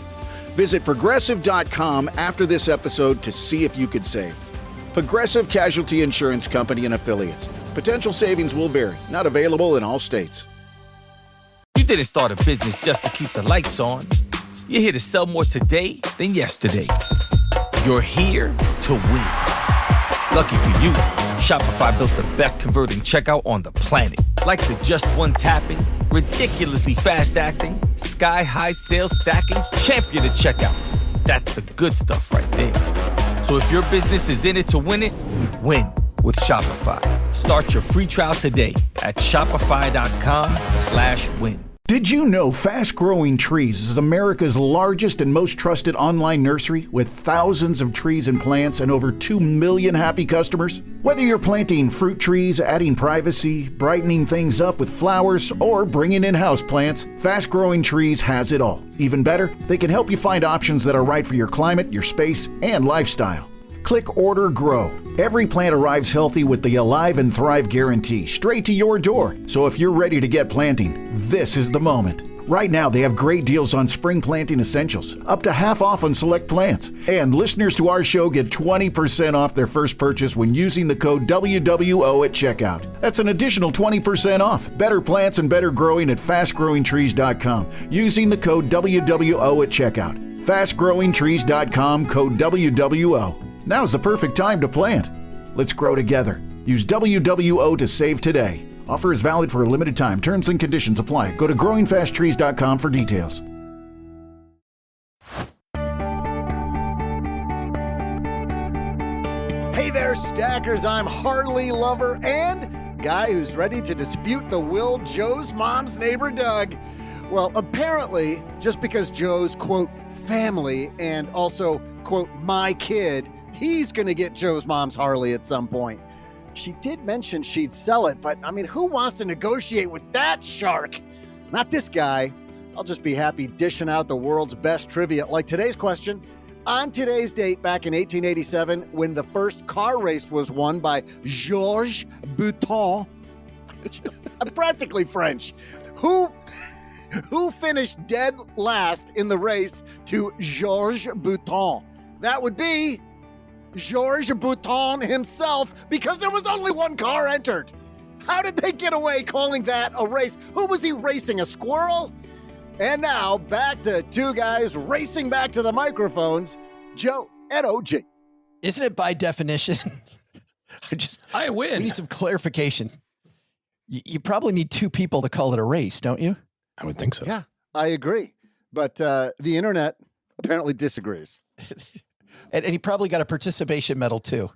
Visit Progressive.com after this episode to see if you could save. Progressive Casualty Insurance Company and Affiliates. Potential savings will vary. Not available in all states. You didn't start a business just to keep the lights on. You're here to sell more today than yesterday. You're here to win. Lucky for you, Shopify built the best converting checkout on the planet. Like the just one tapping, ridiculously fast acting, sky-high sales stacking, champion of checkouts. That's the good stuff right there. So if your business is in it to win it, win with Shopify. Start your free trial today at shopify.com/win. Did you know Fast Growing Trees is America's largest and most trusted online nursery with thousands of trees and plants and over 2 million happy customers? Whether you're planting fruit trees, adding privacy, brightening things up with flowers, or bringing in houseplants, Fast Growing Trees has it all. Even better, they can help you find options that are right for your climate, your space, and lifestyle. Click Order Grow. Every plant arrives healthy with the Alive and Thrive guarantee straight to your door. So if you're ready to get planting, this is the moment. Right now, they have great deals on spring planting essentials, up to half off on select plants. And listeners to our show get 20% off their first purchase when using the code WWO at checkout. That's an additional 20% off. Better plants and better growing at fastgrowingtrees.com using the code WWO at checkout. Fastgrowingtrees.com, code WWO. Now's the perfect time to plant. Let's grow together. Use WWO to save today. Offer is valid for a limited time. Terms and conditions apply. Go to growingfasttrees.com for details. Hey there, stackers. I'm Harley lover and guy who's ready to dispute the will Joe's mom's neighbor Doug. Well, apparently, just because Joe's, quote, family and also, quote, my kid, he's going to get Joe's mom's Harley at some point. She did mention she'd sell it, but I mean, who wants to negotiate with that shark? Not this guy. I'll just be happy dishing out the world's best trivia, like today's question. On today's date, back in 1887, when the first car race was won by Georges Bouton, I'm practically French, who finished dead last in the race to Georges Bouton? That would be Georges Bouton himself, because there was only one car entered. How did they get away calling that a race? Who was he racing, a squirrel? And now, back to two guys racing back to the microphones, Joe and OJ. Isn't it by definition? I win. We need some clarification. You probably need two people to call it a race, don't you? I would think so. Yeah, I agree. But the internet apparently disagrees. And he probably got a participation medal too.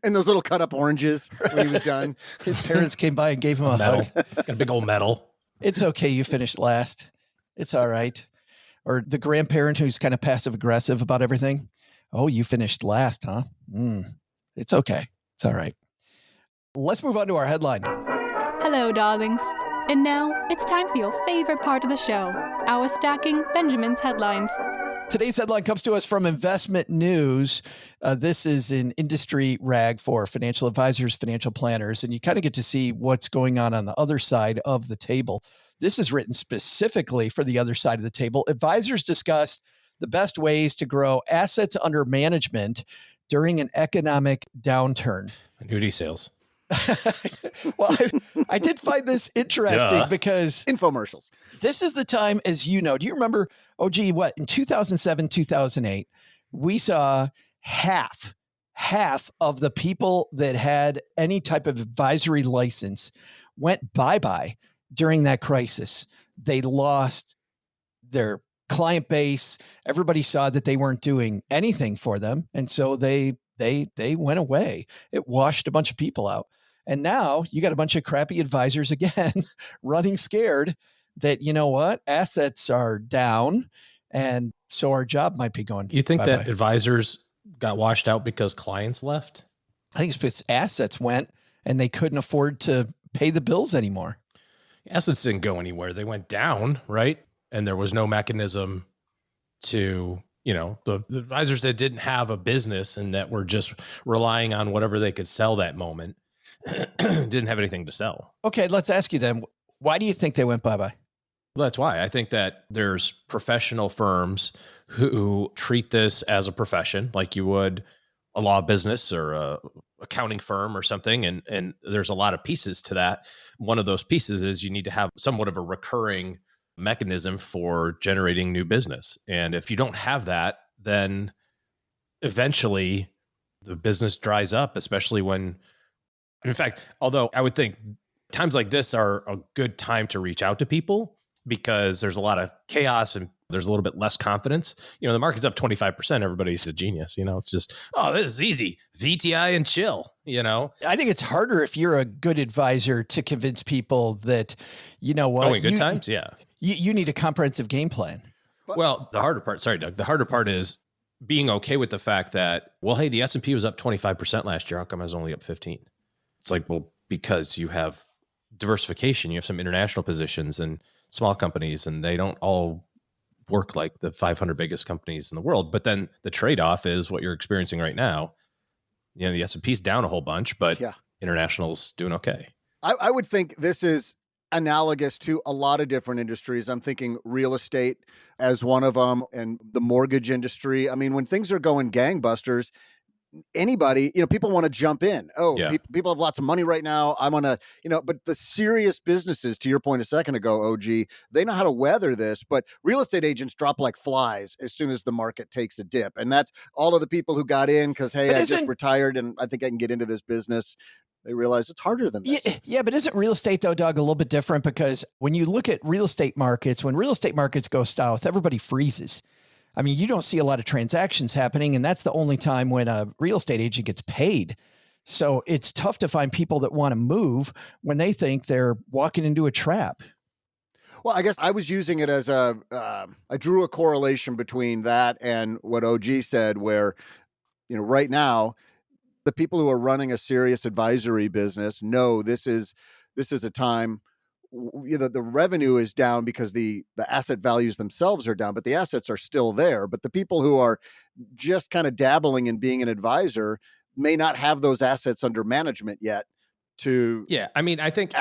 And those little cut up oranges when he was done. His parents came by and gave him a medal. hug. Got a big old medal. It's okay. You finished last. It's all right. Or the grandparent who's kind of passive aggressive about everything. Oh, you finished last, huh? It's okay. It's all right. Let's move on to our headline. Hello, darlings. And now it's time for your favorite part of the show, our Stacking Benjamin's headlines. Today's headline comes to us from Investment News. This is an industry rag for financial advisors, financial planners, and you kind of get to see what's going on the other side of the table. This is written specifically for the other side of the table. Advisors discussed the best ways to grow assets under management during an economic downturn. Annuity sales. Well, I did find this interesting because infomercials. This is the time, as you know, do you remember, in 2007, 2008, we saw half of the people that had any type of advisory license went bye-bye during that crisis. They lost their client base. Everybody saw that they weren't doing anything for them. And so they went away. It washed a bunch of people out. And now you got a bunch of crappy advisors again running scared that, you know what, assets are down. And so our job might be going. You think bye-bye. that advisors got washed out because clients left? I think it's because assets went and they couldn't afford to pay the bills anymore. Assets didn't go anywhere. They went down, right? And there was no mechanism to, the advisors that didn't have a business and that were just relying on whatever they could sell that moment didn't have anything to sell. Okay, let's ask you then, why do you think they went bye-bye? Well, that's why I think that there's professional firms who treat this as a profession, like you would a law business or a accounting firm or something. And there's a lot of pieces to that. One of those pieces is you need to have somewhat of a recurring mechanism for generating new business. And if you don't have that, then eventually the business dries up, especially when, in fact, although I would think times like this are a good time to reach out to people because there's a lot of chaos and there's a little bit less confidence. The market's up 25%. Everybody's a genius. It's just, this is easy. VTI and chill, I think it's harder if you're a good advisor to convince people that, you know what? In good times, yeah. You need a comprehensive game plan. Well, the harder part, sorry, Doug, the harder part is being okay with the fact that, well, hey, the S&P was up 25% last year. How come I was only up 15? It's like, well, because you have diversification, you have some international positions and small companies, and they don't all work like the 500 biggest companies in the world. But then the trade-off is what you're experiencing right now. The S&P's down a whole bunch, but international's doing okay. I would think this is analogous to a lot of different industries. I'm thinking real estate as one of them and the mortgage industry. I mean, when things are going gangbusters, anybody, people want to jump in. People have lots of money right now. I want to, but the serious businesses, to your point a second ago, OG, they know how to weather this, but real estate agents drop like flies as soon as the market takes a dip. And that's all of the people who got in because, hey, I just retired and I think I can get into this business. They realize it's harder than this. Yeah, but isn't real estate, though, Doug, a little bit different? Because when you look at real estate markets, when real estate markets go south, everybody freezes. I mean, you don't see a lot of transactions happening, and that's the only time when a real estate agent gets paid. So it's tough to find people that want to move when they think they're walking into a trap. Well, I guess I was using it as I drew a correlation between that and what OG said, where, right now, the people who are running a serious advisory business know this is a time. The revenue is down because the asset values themselves are down, but the assets are still there. But the people who are just kind of dabbling in being an advisor may not have those assets under management yet to. Yeah. I mean, I think,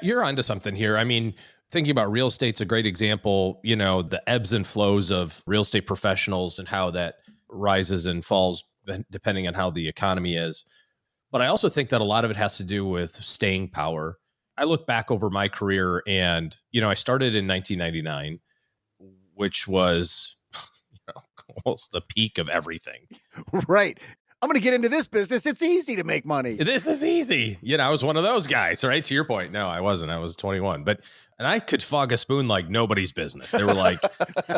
you're onto something here. I mean, thinking about real estate's a great example, the ebbs and flows of real estate professionals and how that rises and falls depending on how the economy is. But I also think that a lot of it has to do with staying power. I look back over my career and, I started in 1999, which was almost the peak of everything. Right. I'm going to get into this business. It's easy to make money. This is easy. I was one of those guys, right? To your point. No, I wasn't. I was 21, and I could fog a spoon like nobody's business. They were like,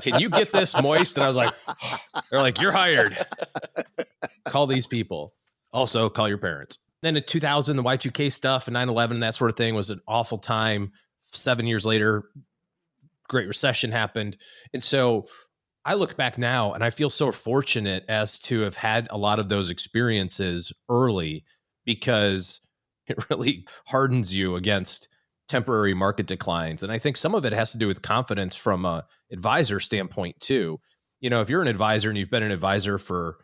can you get this moist? And I was like, they're like, you're hired. Call these people. Also call your parents. Then in 2000, the Y2K stuff and 9/11 and that sort of thing was an awful time. 7 years later, Great Recession happened. And so I look back now and I feel so fortunate as to have had a lot of those experiences early because It really hardens you against temporary market declines. And I think some of it has to do with confidence from a advisor standpoint too. If you're an advisor and you've been an advisor for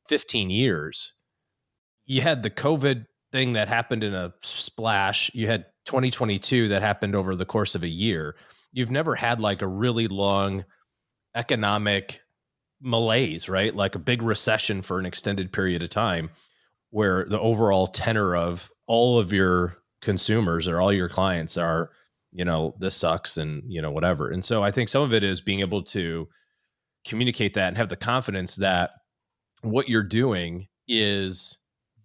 15 years, you had the COVID thing that happened in a splash. You had 2022 that happened over the course of a year. You've never had like a really long economic malaise, right? Like a big recession for an extended period of time where the overall tenor of all of your consumers or all your clients are, this sucks and, whatever. And so I think some of it is being able to communicate that and have the confidence that what you're doing is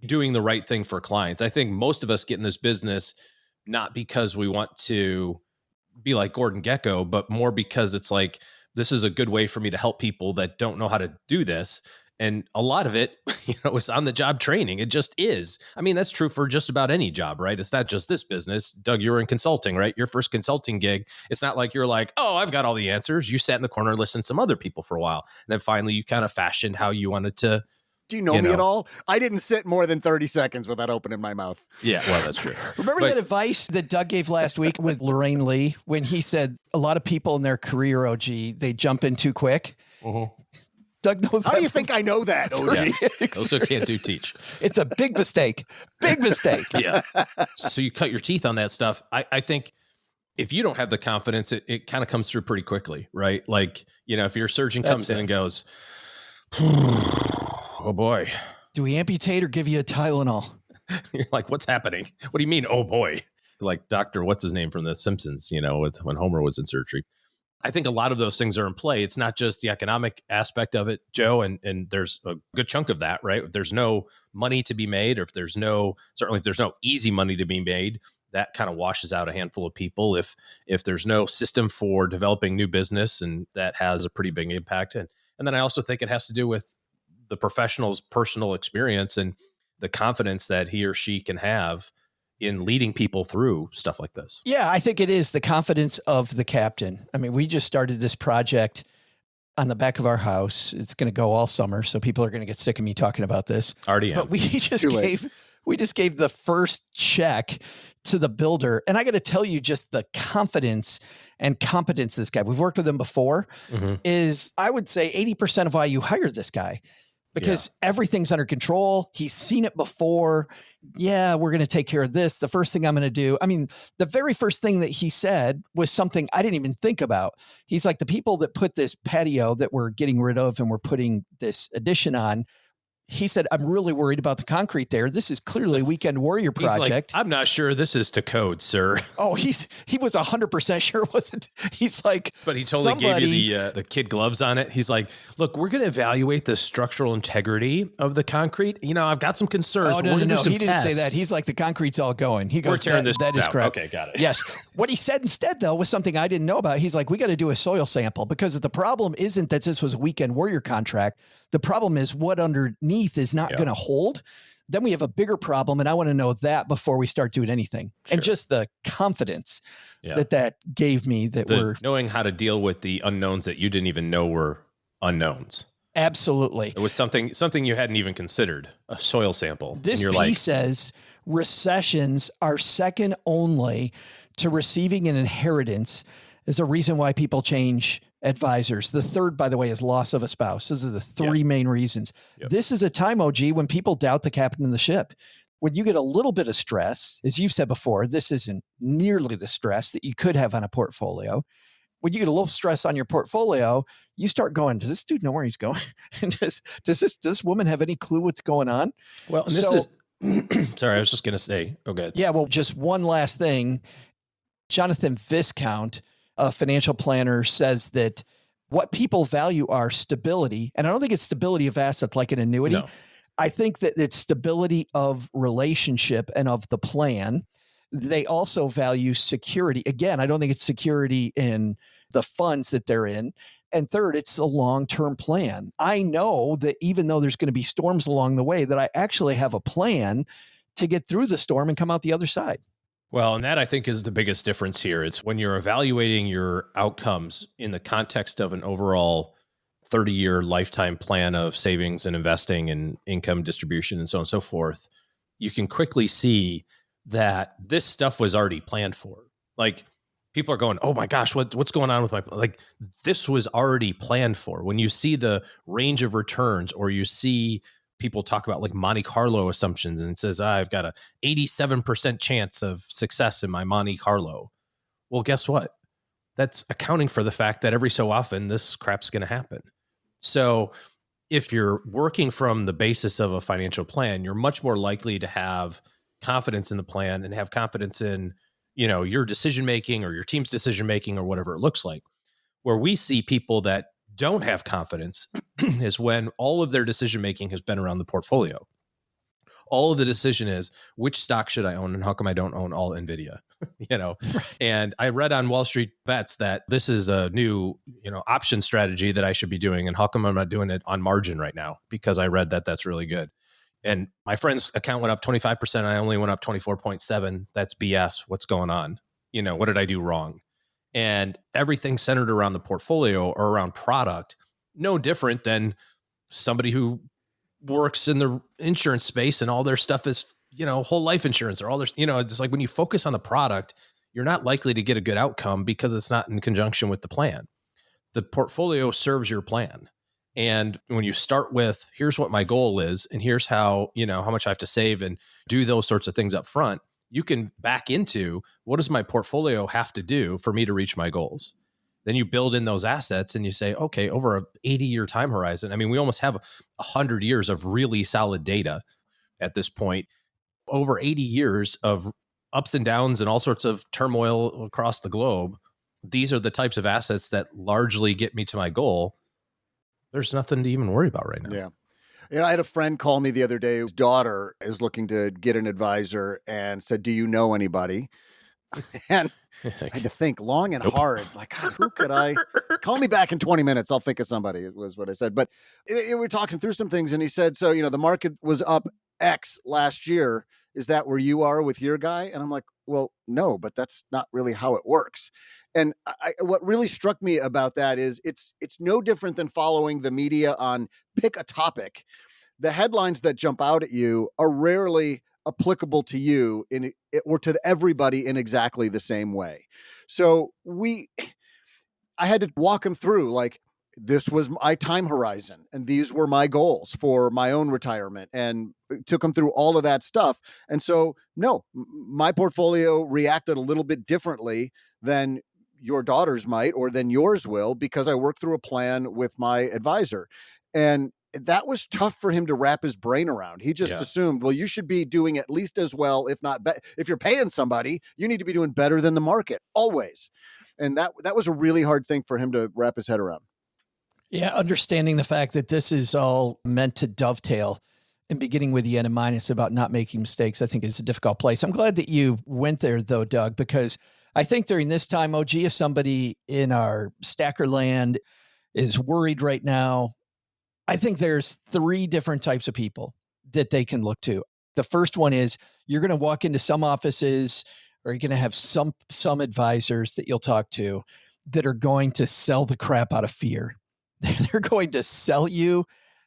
doing the right thing for clients. I think most of us get in this business not because we want to be like Gordon Gekko, but more because it's like, this is a good way for me to help people that don't know how to do this. And a lot of it, is on the job training. It just is. I mean, that's true for just about any job, right? It's not just this business. Doug, you were in consulting, right? Your first consulting gig. It's not like you're like, oh, I've got all the answers. You sat in the corner and listened to some other people for a while. And then finally you kind of fashioned how you wanted to. Do you know me at all? I didn't sit more than 30 seconds without opening my mouth. Yeah, well, that's true. Remember that advice that Doug gave last week with Lorraine Lee when he said a lot of people in their career, OG, they jump in too quick? Doug knows How do you think I know that, OG? Yeah. Also can't do teach. It's a big mistake. Big mistake. Yeah. So you cut your teeth on that stuff. I think if you don't have the confidence, it kind of comes through pretty quickly, right? Like, if your surgeon comes in and goes, oh boy. Do we amputate or give you a Tylenol? You're like, what's happening? What do you mean, oh boy? Like Dr. What's his name from The Simpsons, when Homer was in surgery. I think a lot of those things are in play. It's not just the economic aspect of it, Joe, and there's a good chunk of that, right? If there's no money to be made, or if there's no easy money to be made, that kind of washes out a handful of people. If there's no system for developing new business, and that has a pretty big impact. And then I also think it has to do with the professional's personal experience and the confidence that he or she can have in leading people through stuff like this. Yeah, I think it is the confidence of the captain. I mean, we just started this project on the back of our house. It's going to go all summer, so people are going to get sick of me talking about this. Already am. But we just gave the first check to the builder. And I got to tell you, just the confidence and competence of this guy, we've worked with him before, is, I would say, 80% of why you hired this guy. Because everything's under control. He's seen it before. Yeah, we're going to take care of this. The first thing I'm going to do. I mean, the very first thing that he said was something I didn't even think about. He's like, the people that put this patio that we're getting rid of and we're putting this addition on, he said, I'm really worried about the concrete there. This is clearly a weekend warrior project. He's like, I'm not sure this is to code, sir. Oh, he was 100% sure it wasn't. He's like, but he totally gave you the kid gloves on it. He's like, look, we're going to evaluate the structural integrity of the concrete. I've got some concerns. Oh, no. He didn't say that. He's like, the concrete's all going. He goes, we're tearing this that is out. correct. Okay, got it. Yes. What he said instead, though, was something I didn't know about. He's like, we got to do a soil sample, because the problem isn't that this was a weekend warrior contract. The problem is what underneath is not going to hold. Then we have a bigger problem, and I want to know that before we start doing anything. Sure. And just the confidence that gave me that we're knowing how to deal with the unknowns that you didn't even know were unknowns. Absolutely. It was something you hadn't even considered, a soil sample. This piece says recessions are second only to receiving an inheritance as a reason why people change advisors. The third, by the way, is loss of a spouse. Those are the three main reasons. Yep. This is a time, OG, when people doubt the captain of the ship. When you get a little bit of stress, as you've said before, this isn't nearly the stress that you could have on a portfolio. When you get a little stress on your portfolio, you start going, does this dude know where he's going? does this woman have any clue what's going on? Well, and this is, sorry, I was just going to say, okay. Yeah, well, just one last thing. Jonathan Viscount, a financial planner, says that what people value are stability. And I don't think it's stability of assets like an annuity. No. I think that it's stability of relationship and of the plan. They also value security. Again, I don't think it's security in the funds that they're in. And third, it's a long-term plan. I know that even though there's going to be storms along the way, that I actually have a plan to get through the storm and come out the other side. Well, and that I think is the biggest difference here. It's when you're evaluating your outcomes in the context of an overall 30-year lifetime plan of savings and investing and income distribution and so on and so forth, you can quickly see that this stuff was already planned for. Like, people are going, oh my gosh, what's going on with my, like, this was already planned for. When you see the range of returns, or you see people talk about like Monte Carlo assumptions, and it says, I've got a 87% chance of success in my Monte Carlo. Well, guess what? That's accounting for the fact that every so often this crap's going to happen. So if you're working from the basis of a financial plan, you're much more likely to have confidence in the plan and have confidence in, your decision-making or your team's decision-making or whatever it looks like. Where we see people that don't have confidence is when all of their decision-making has been around the portfolio. All of the decision is, which stock should I own, and how come I don't own all NVIDIA? And I read on Wall Street Bets that this is a new, option strategy that I should be doing. And how come I'm not doing it on margin right now? Because I read that that's really good. And my friend's account went up 25%. I only went up 24.7. That's BS. What's going on? What did I do wrong? And everything centered around the portfolio or around product, no different than somebody who works in the insurance space and all their stuff is, whole life insurance or all their, it's like when you focus on the product, you're not likely to get a good outcome because it's not in conjunction with the plan. The portfolio serves your plan. And when you start with, here's what my goal is, and here's how, how much I have to save, and do those sorts of things up front, you can back into, what does my portfolio have to do for me to reach my goals? Then you build in those assets and you say, okay, over a 80-year time horizon, I mean, we almost have 100 years of really solid data at this point, over 80 years of ups and downs and all sorts of turmoil across the globe. These are the types of assets that largely get me to my goal. There's nothing to even worry about right now. Yeah. I had a friend call me the other day. His daughter is looking to get an advisor and said, do you know anybody? And I had to think long and hard, like, God, who could I call me back in 20 minutes? I'll think of somebody, was what I said. But we're talking through some things. And he said, so, the market was up X last year. Is that where you are with your guy? And I'm like, well, no, but that's not really how it works. And what really struck me about that is it's no different than following the media on pick a topic. The headlines that jump out at you are rarely applicable to you or to everybody in exactly the same way. So I had to walk him through, like, this was my time horizon and these were my goals for my own retirement, and took them through all of that stuff. And so, no, my portfolio reacted a little bit differently than your daughter's might, or than yours will, because I worked through a plan with my advisor. And that was tough for him to wrap his brain around. He just assumed, well, you should be doing at least as well, if not better. If you're paying somebody, you need to be doing better than the market always. And that was a really hard thing for him to wrap his head around. Yeah, understanding the fact that this is all meant to dovetail, and beginning with the N in mind, it's about not making mistakes, I think is a difficult place. I'm glad that you went there though, Doug, because I think during this time, OG, if somebody in our stacker land is worried right now, I think there's 3 different types of people that they can look to. The first one is, you're going to walk into some offices, or you're going to have some advisors that you'll talk to that are going to sell the crap out of fear. They're going to sell you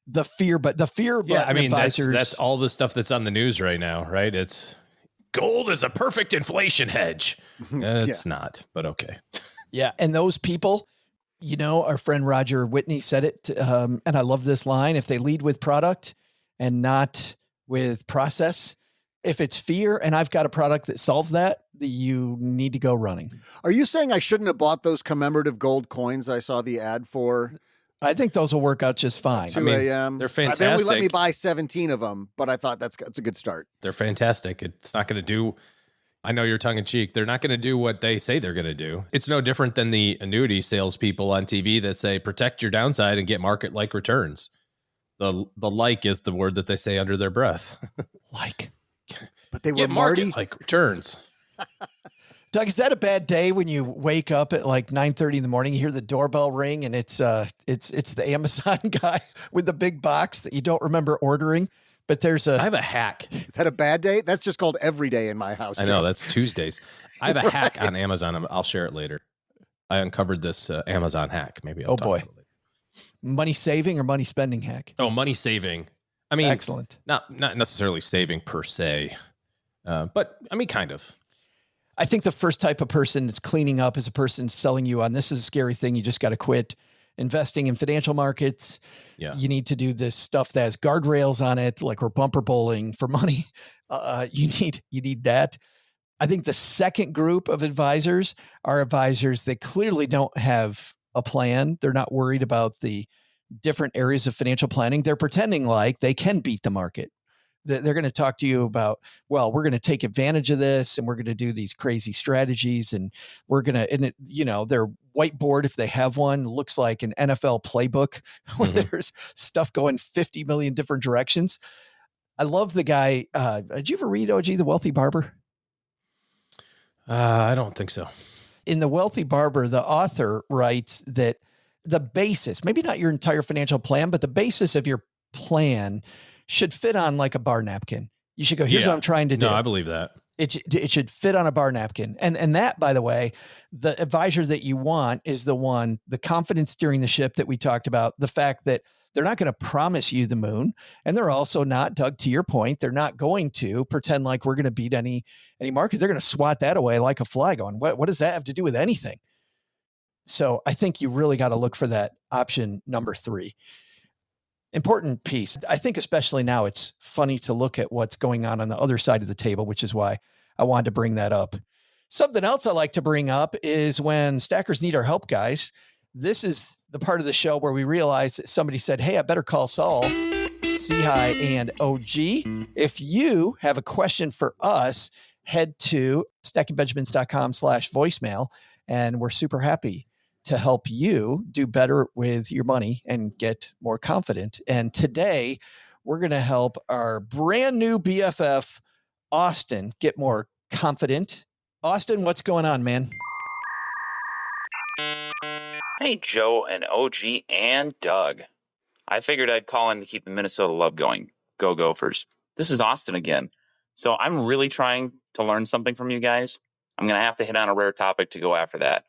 the fear, but the fear. Yeah, I mean, that's all the stuff that's on the news right now, right? It's gold is a perfect inflation hedge. It's not, but okay. Yeah, and those people, our friend Roger Whitney said it, and I love this line: if they lead with product and not with process, if it's fear and I've got a product that solves that, you need to go running. Are you saying I shouldn't have bought those commemorative gold coins I saw the ad for? I think those will work out just fine. 2 a.m. They're fantastic. They only let me buy 17 of them, but I thought that's a good start. They're fantastic. It's not going to do, I know you're tongue in cheek, they're not going to do what they say they're going to do. It's no different than the annuity salespeople on TV that say, protect your downside and get market-like returns. The like is the word that they say under their breath. Like. But they were get market-like returns. Doug, is that a bad day when you wake up at like 9:30 in the morning, you hear the doorbell ring, and it's the Amazon guy with the big box that you don't remember ordering? But I have a hack. Is that a bad day? That's just called every day in my house. I know, that's Tuesdays. I have a hack on Amazon. I'll share it later. I uncovered this Amazon hack. Maybe I'll talk about it later. Money saving or money spending hack? Oh, money saving. I mean, excellent. Not necessarily saving per se, But I mean, kind of. I think the first type of person that's cleaning up is a person selling you on this is a scary thing. You just got to quit investing in financial markets. Yeah. You need to do this stuff that has guardrails on it, like we're bumper bowling for money. You need that. I think the second group of advisors are advisors that clearly don't have a plan. They're not worried about the different areas of financial planning. They're pretending like they can beat the market. They're going to talk to you about, well, we're going to take advantage of this and we're going to do these crazy strategies and we're going to, and it, their whiteboard, if they have one, looks like an NFL playbook where there's stuff going 50 million different directions. I love the guy. Did you ever read OG, The Wealthy Barber? I don't think so. In The Wealthy Barber, the author writes that the basis, maybe not your entire financial plan, but the basis of your plan should fit on like a bar napkin. You should go, here's what I'm trying to do. No, I believe that. It should fit on a bar napkin. And that, by the way, the advisor that you want is the confidence steering the ship that we talked about, the fact that they're not going to promise you the moon. And they're also not, Doug, to your point, they're not going to pretend like we're going to beat any market. They're going to swat that away like a fly going, what does that have to do with anything? So I think you really got to look for that option number 3. Important piece. I think especially now it's funny to look at what's going on the other side of the table, which is why I wanted to bring that up. Something else I like to bring up is when stackers need our help, guys. This is the part of the show where we realize that somebody said, hey, I better call Saul, C-High, and OG. If you have a question for us, head to stackingbenjamins.com/voicemail, and we're super happy to help you do better with your money and get more confident. And today we're going to help our brand new BFF, Austin, get more confident. Austin, what's going on, man? Hey, Joe and OG and Doug. I figured I'd call in to keep the Minnesota love going. Go Gophers. This is Austin again. So I'm really trying to learn something from you guys. I'm going to have to hit on a rare topic to go after that.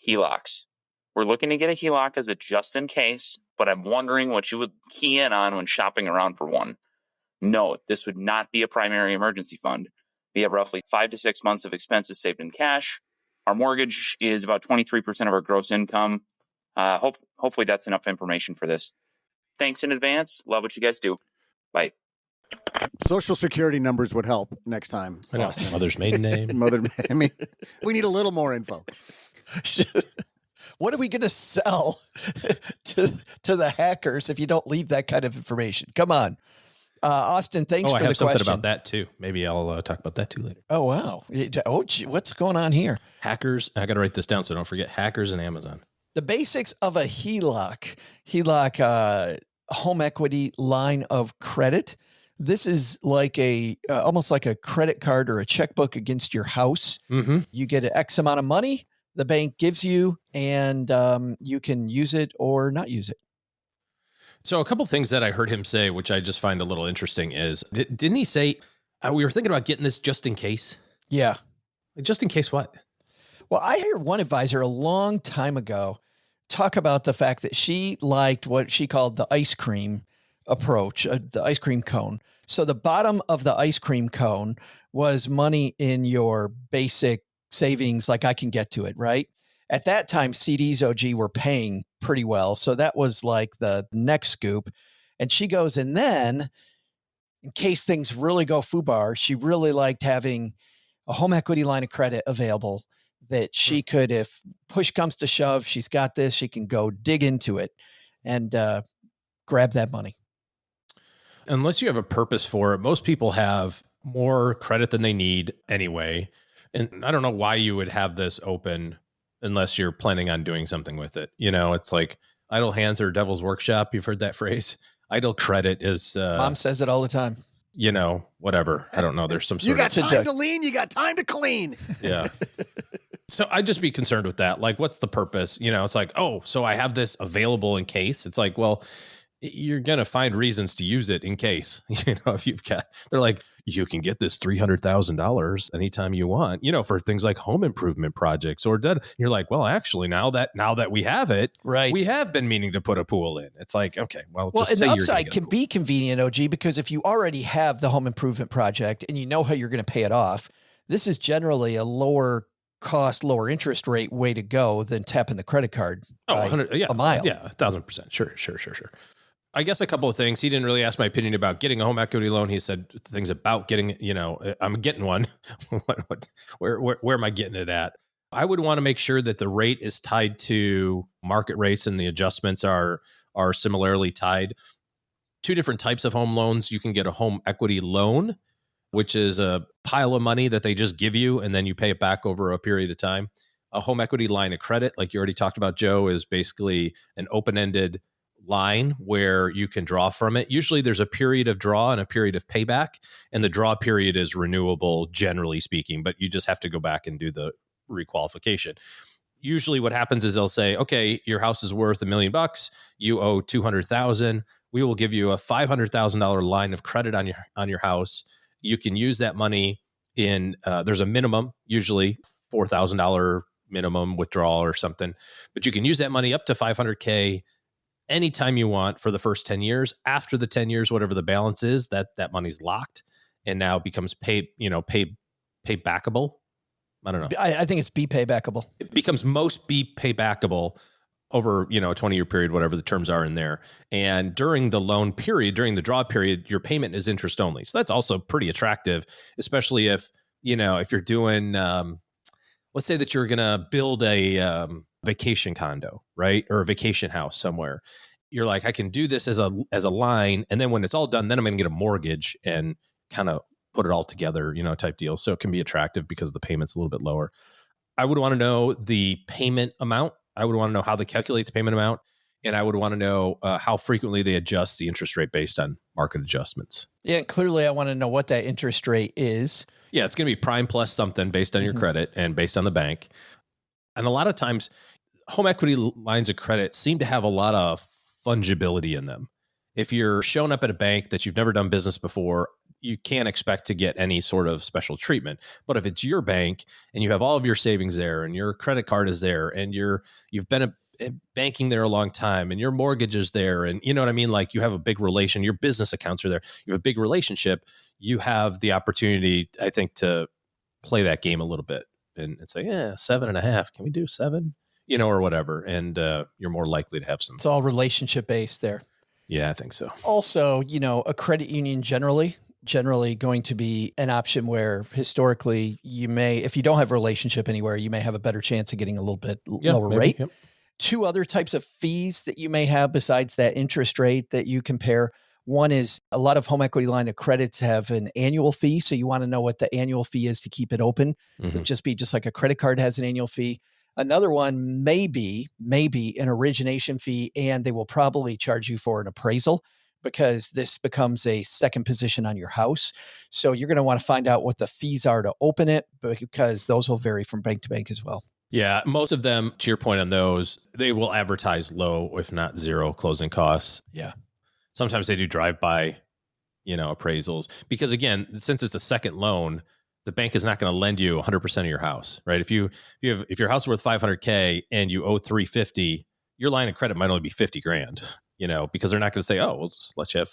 HELOCs. We're looking to get a HELOC as a just in case, but I'm wondering what you would key in on when shopping around for one. Note, this would not be a primary emergency fund. We have roughly 5 to 6 months of expenses saved in cash. Our mortgage is about 23% of our gross income. Hopefully that's enough information for this. Thanks in advance. Love what you guys do. Bye. Social security numbers would help next time. I know. Mother's maiden name. I mean, we need a little more info. What are we going to sell to the hackers if you don't leave that kind of information? Come on. Austin, thanks for the question. I have something about that too. Maybe I'll talk about that too later. Oh, wow. Oh, gee, what's going on here? Hackers. I got to write this down so don't forget hackers and Amazon. The basics of a HELOC, home equity line of credit. This is like almost like a credit card or a checkbook against your house. Mm-hmm. You get an X amount of money the bank gives you, and you can use it or not use it. So a couple things that I heard him say, which I just find a little interesting, is didn't he say we were thinking about getting this just in case? Yeah. Just in case what? Well, I heard one advisor a long time ago talk about the fact that she liked what she called the ice cream approach, the ice cream cone. So the bottom of the ice cream cone was money in your basic savings, like I can get to it, right? At that time, CDs, OG, were paying pretty well. So that was like the next scoop. And she goes, and then in case things really go foobar, she really liked having a home equity line of credit available that she could, if push comes to shove, she's got this, she can go dig into it and grab that money. Unless you have a purpose for it, most people have more credit than they need anyway. And I don't know why you would have this open unless you're planning on doing something with it. You know, it's like idle hands are devil's workshop. You've heard that phrase. Idle credit is... Mom says it all the time. You know, whatever. I don't know. There's some sort You got time to lean, you got time to clean. Yeah. So I'd just be concerned with that. Like, what's the purpose? You know, it's like, oh, so I have this available in case. It's like, well, you're going to find reasons to use it in case, if they're like, you can get this $300,000 anytime you want, for things like home improvement projects or debt. You're like, well, actually now that we have it, right, we have been meaning to put a pool in. It's like, okay, well, and just the upside can be convenient, OG, because if you already have the home improvement project and you know how you're going to pay it off, this is generally a lower cost, lower interest rate way to go than tapping the credit card. Oh, 100, yeah, a mile. Yeah, 1,000%. Sure. I guess a couple of things. He didn't really ask my opinion about getting a home equity loan. He said things about getting, I'm getting one. Where am I getting it at? I would want to make sure that the rate is tied to market rates and the adjustments are similarly tied. Two different types of home loans. You can get a home equity loan, which is a pile of money that they just give you and then you pay it back over a period of time. A home equity line of credit, like you already talked about, Joe, is basically an open-ended line where you can draw from it. Usually there's a period of draw and a period of payback, and the draw period is renewable, generally speaking, but you just have to go back and do the requalification. Usually what happens is they'll say, okay, your house is worth $1 million. You owe $200,000. We will give you a $500,000 line of credit on your house. You can use that money in, there's a minimum, usually $4,000 minimum withdrawal or something, but you can use that money up to $500K anytime you want for the first 10 years. After the 10 years, whatever the balance is, that money's locked and now becomes pay backable. I don't know. I think it's be paybackable. It becomes most be paybackable over, a 20-year period, whatever the terms are in there. And during the loan period, during the draw period, your payment is interest only. So that's also pretty attractive, especially if you're doing, let's say that you're going to build a vacation condo, right? Or a vacation house somewhere. You're like, I can do this as a line. And then when it's all done, then I'm going to get a mortgage and kind of put it all together, type deal. So it can be attractive because the payment's a little bit lower. I would want to know the payment amount. I would want to know how they calculate the payment amount. And I would want to know how frequently they adjust the interest rate based on market adjustments. Yeah, clearly I want to know what that interest rate is. Yeah, it's going to be prime plus something based on your credit and based on the bank. And a lot of times, home equity lines of credit seem to have a lot of fungibility in them. If you're showing up at a bank that you've never done business before, you can't expect to get any sort of special treatment. But if it's your bank and you have all of your savings there and your credit card is there and you've been banking there a long time and your mortgage is there and you know what I mean? Like you have a big relation, your business accounts are there, you have a big relationship, you have the opportunity, I think, to play that game a little bit and say, 7.5, can we do 7? Or whatever. And you're more likely to have some. It's all relationship based there. Yeah, I think so. Also, a credit union generally going to be an option where historically you may, if you don't have a relationship anywhere, you may have a better chance of getting a little bit lower rate. Yep. Two other types of fees that you may have besides that interest rate that you compare. One is a lot of home equity line of credits have an annual fee. So you want to know what the annual fee is to keep it open. Mm-hmm. It'd just be just like a credit card has an annual fee. Another one may be an origination fee, and they will probably charge you for an appraisal because this becomes a second position on your house. So you're going to want to find out what the fees are to open it because those will vary from bank to bank as well. Yeah, most of them, to your point on those, they will advertise low, if not zero, closing costs. Yeah. Sometimes they do drive-by, appraisals. Because again, since it's a second loan, the bank is not going to lend you 100% of your house, right? If your house is worth $500K and you owe $350, your line of credit might only be $50,000, because they're not going to say, oh, we'll just let you have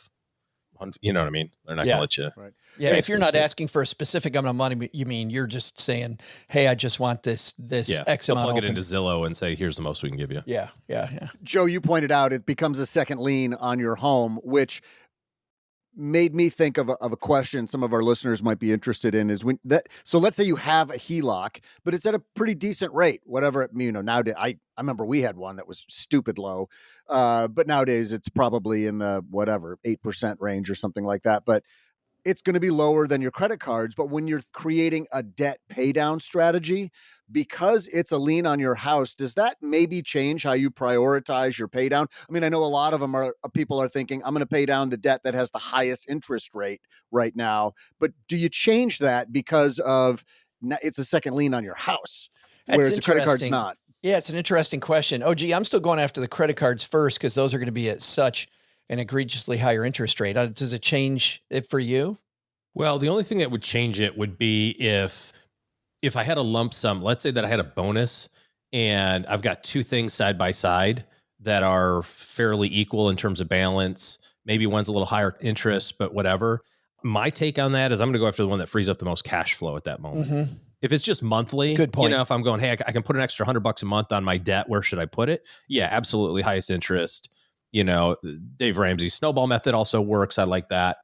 one, you know what I mean? They're not going to let you. Right. Yeah. If you're not asking for a specific amount of money, you mean you're just saying, hey, I just want this X amount. Plug it into Zillow and say, here's the most we can give you. Yeah. Joe, you pointed out it becomes a second lien on your home, which made me think of a question some of our listeners might be interested in is so let's say you have a HELOC, but it's at a pretty decent rate, whatever it, nowadays, I remember we had one that was stupid low, but nowadays it's probably in the 8% range or something like that. But it's going to be lower than your credit cards. But when you're creating a debt pay down strategy, because it's a lien on your house, does that maybe change how you prioritize your pay down? I mean, I know a lot of them people are thinking, I'm going to pay down the debt that has the highest interest rate right now. But do you change that because of it's a second lien on your house, whereas the credit card's not? Yeah, it's an interesting question. OG, I'm still going after the credit cards first because those are going to be at such an egregiously higher interest rate. Does it change it for you? Well, the only thing that would change it would be if I had a lump sum, let's say that I had a bonus and I've got two things side by side that are fairly equal in terms of balance. Maybe one's a little higher interest, but whatever. My take on that is I'm going to go after the one that frees up the most cash flow at that moment. Mm-hmm. If it's just monthly, good point. If I'm going, hey, I can put an extra $100 a month on my debt, where should I put it? Yeah, absolutely. Highest interest. Dave Ramsey's snowball method also works. I like that.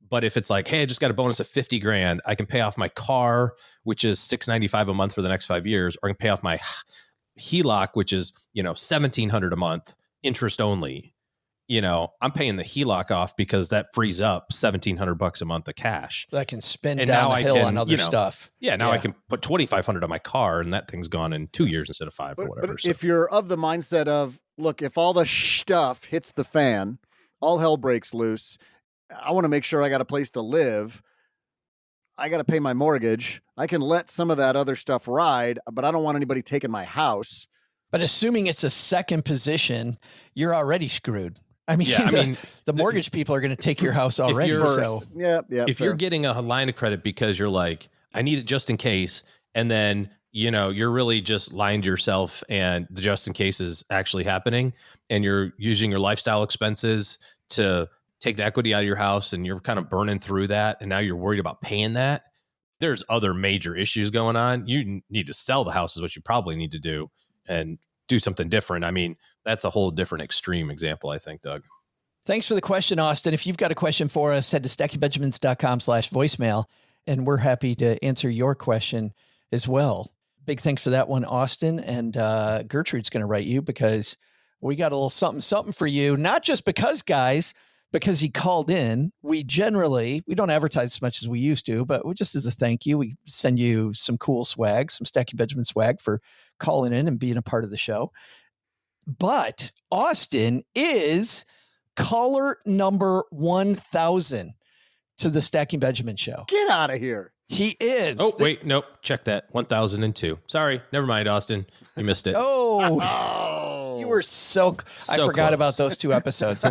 But if it's like, hey, I just got a bonus of 50 grand, I can pay off my car, which is $695 a month for the next 5 years, or I can pay off my HELOC, which is, $1,700 a month, interest only. I'm paying the HELOC off because that frees up $1,700 a month of cash. That I can spend down the hill on other stuff. Yeah, now I can put $2,500 on my car, and that thing's gone in 2 years instead of 5 or whatever. But if you're of the mindset of, look, if all the stuff hits the fan, all hell breaks loose, I want to make sure I got a place to live. I got to pay my mortgage. I can let some of that other stuff ride, but I don't want anybody taking my house. But assuming it's a second position, you're already screwed. The mortgage people are going to take your house already. If you're getting a line of credit because you're like, I need it just in case, and then you're really just lying to yourself, and the just in case is actually happening, and you're using your lifestyle expenses to take the equity out of your house, and you're kind of burning through that, and now you're worried about paying that. There's other major issues going on. You need to sell the house is what you probably need to do, and do something different. That's a whole different extreme example, I think, Doug. Thanks for the question, Austin. If you've got a question for us, head to stackingbenjamins.com/voicemail, and we're happy to answer your question as well. Big thanks for that one, Austin. And Gertrude's going to write you because we got a little something for you. Not just because he called in. We don't advertise as much as we used to, but just as a thank you, we send you some cool swag, some Stacking Benjamin swag for calling in and being a part of the show. But Austin is caller number 1,000 to the Stacking Benjamin show. Get out of here. He is. Oh, wait, nope. Check that. 1,002. Sorry. Never mind, Austin. You missed it. You were I forgot close. About those 2 episodes.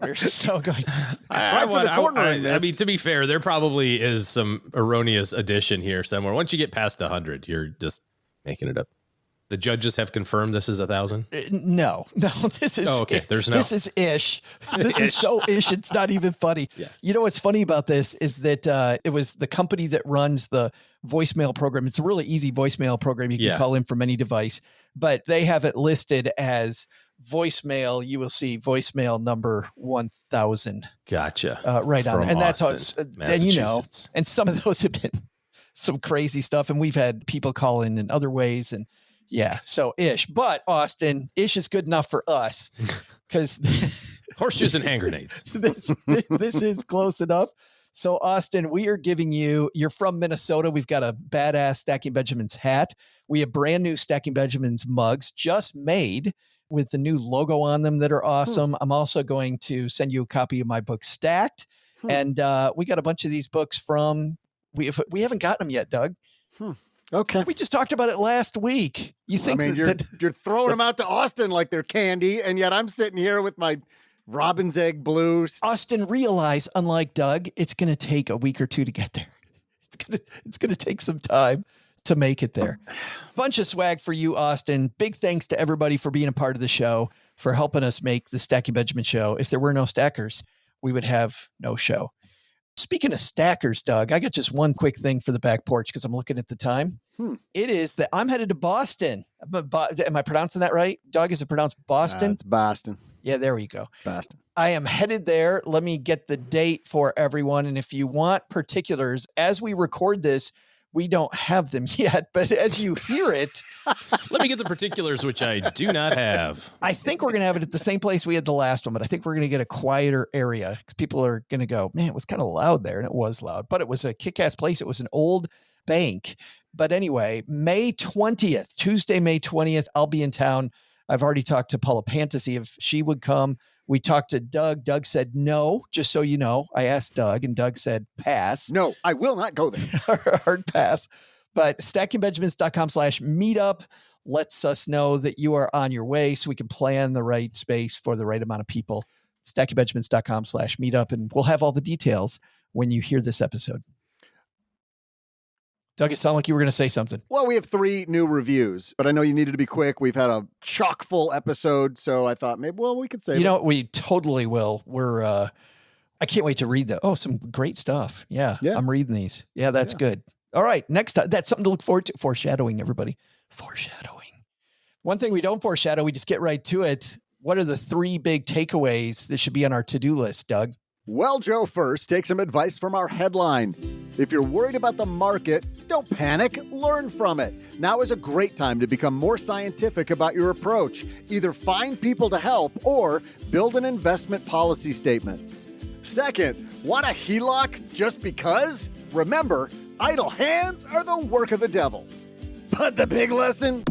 We're so going to to be fair, there probably is some erroneous addition here somewhere. Once you get past 100, you're just making it up. The judges have confirmed this is 1,000? No, this is. Oh, okay. There's no. This is ish. This is so ish. It's not even funny. Yeah. You know what's funny about this is that it was the company that runs the voicemail program. It's a really easy voicemail program. You can call in from any device, but they have it listed as voicemail. You will see voicemail number 1,000. Gotcha. Right on there. And that's how it's. And and some of those have been some crazy stuff, and we've had people call in other ways, and. Yeah, so ish. But Austin, ish is good enough for us because horseshoes and hand grenades. This is close enough. So Austin, we are giving you're from Minnesota. We've got a badass Stacking Benjamins hat. We have brand new Stacking Benjamins mugs just made with the new logo on them that are awesome. I'm also going to send you a copy of my book Stacked. And we got a bunch of these books we haven't gotten them yet, Doug. Okay. We just talked about it last week. You think you're throwing them out to Austin like they're candy, and yet I'm sitting here with my Robin's Egg blues. Austin, realize, unlike Doug, it's going to take a week or 2 to get there. It's going to take some time to make it there. Bunch of swag for you, Austin. Big thanks to everybody for being a part of the show, for helping us make the Stacking Benjamin show. If there were no stackers, we would have no show. Speaking of stackers, Doug, I got just one quick thing for the back porch because I'm looking at the time. It is that I'm headed to Boston. Am I pronouncing that right? Doug, is it pronounced Boston? It's Boston. Yeah, there we go. Boston. I am headed there. Let me get the date for everyone. And if you want particulars, as we record this, we don't have them yet, but as you hear it, let me get the particulars, which I do not have. I think we're going to have it at the same place we had the last one, but I think we're going to get a quieter area because people are going to go, man, it was kind of loud there. And it was loud, but it was a kick-ass place. It was an old bank. But anyway, May 20th, Tuesday, May 20th, I'll be in town. I've already talked to Paula Pant to see if she would come. We talked to Doug. Doug said no, just so you know. I asked Doug, and Doug said pass. No, I will not go there. Hard pass. But stackingbenjamins.com/meetup lets us know that you are on your way so we can plan the right space for the right amount of people stackingbenjamins.com/meetup, and we'll have all the details when you hear this episode. Doug, it sounded like you were going to say something. Well, we have 3 new reviews, but I know you needed to be quick. We've had a chock full episode, so I thought maybe, we could say, you know, we totally will. We're, I can't wait to read that. Oh, some great stuff. Yeah. I'm reading these. Yeah, that's good. All right. Next time. That's something to look forward to. Foreshadowing, everybody. Foreshadowing. One thing we don't foreshadow, we just get right to it. What are the 3 big takeaways that should be on our to-do list, Doug? Well, Joe, first, take some advice from our headline. If you're worried about the market, don't panic, learn from it. Now is a great time to become more scientific about your approach. Either find people to help or build an investment policy statement. Second, want a HELOC just because? Remember, idle hands are the work of the devil. But the big lesson?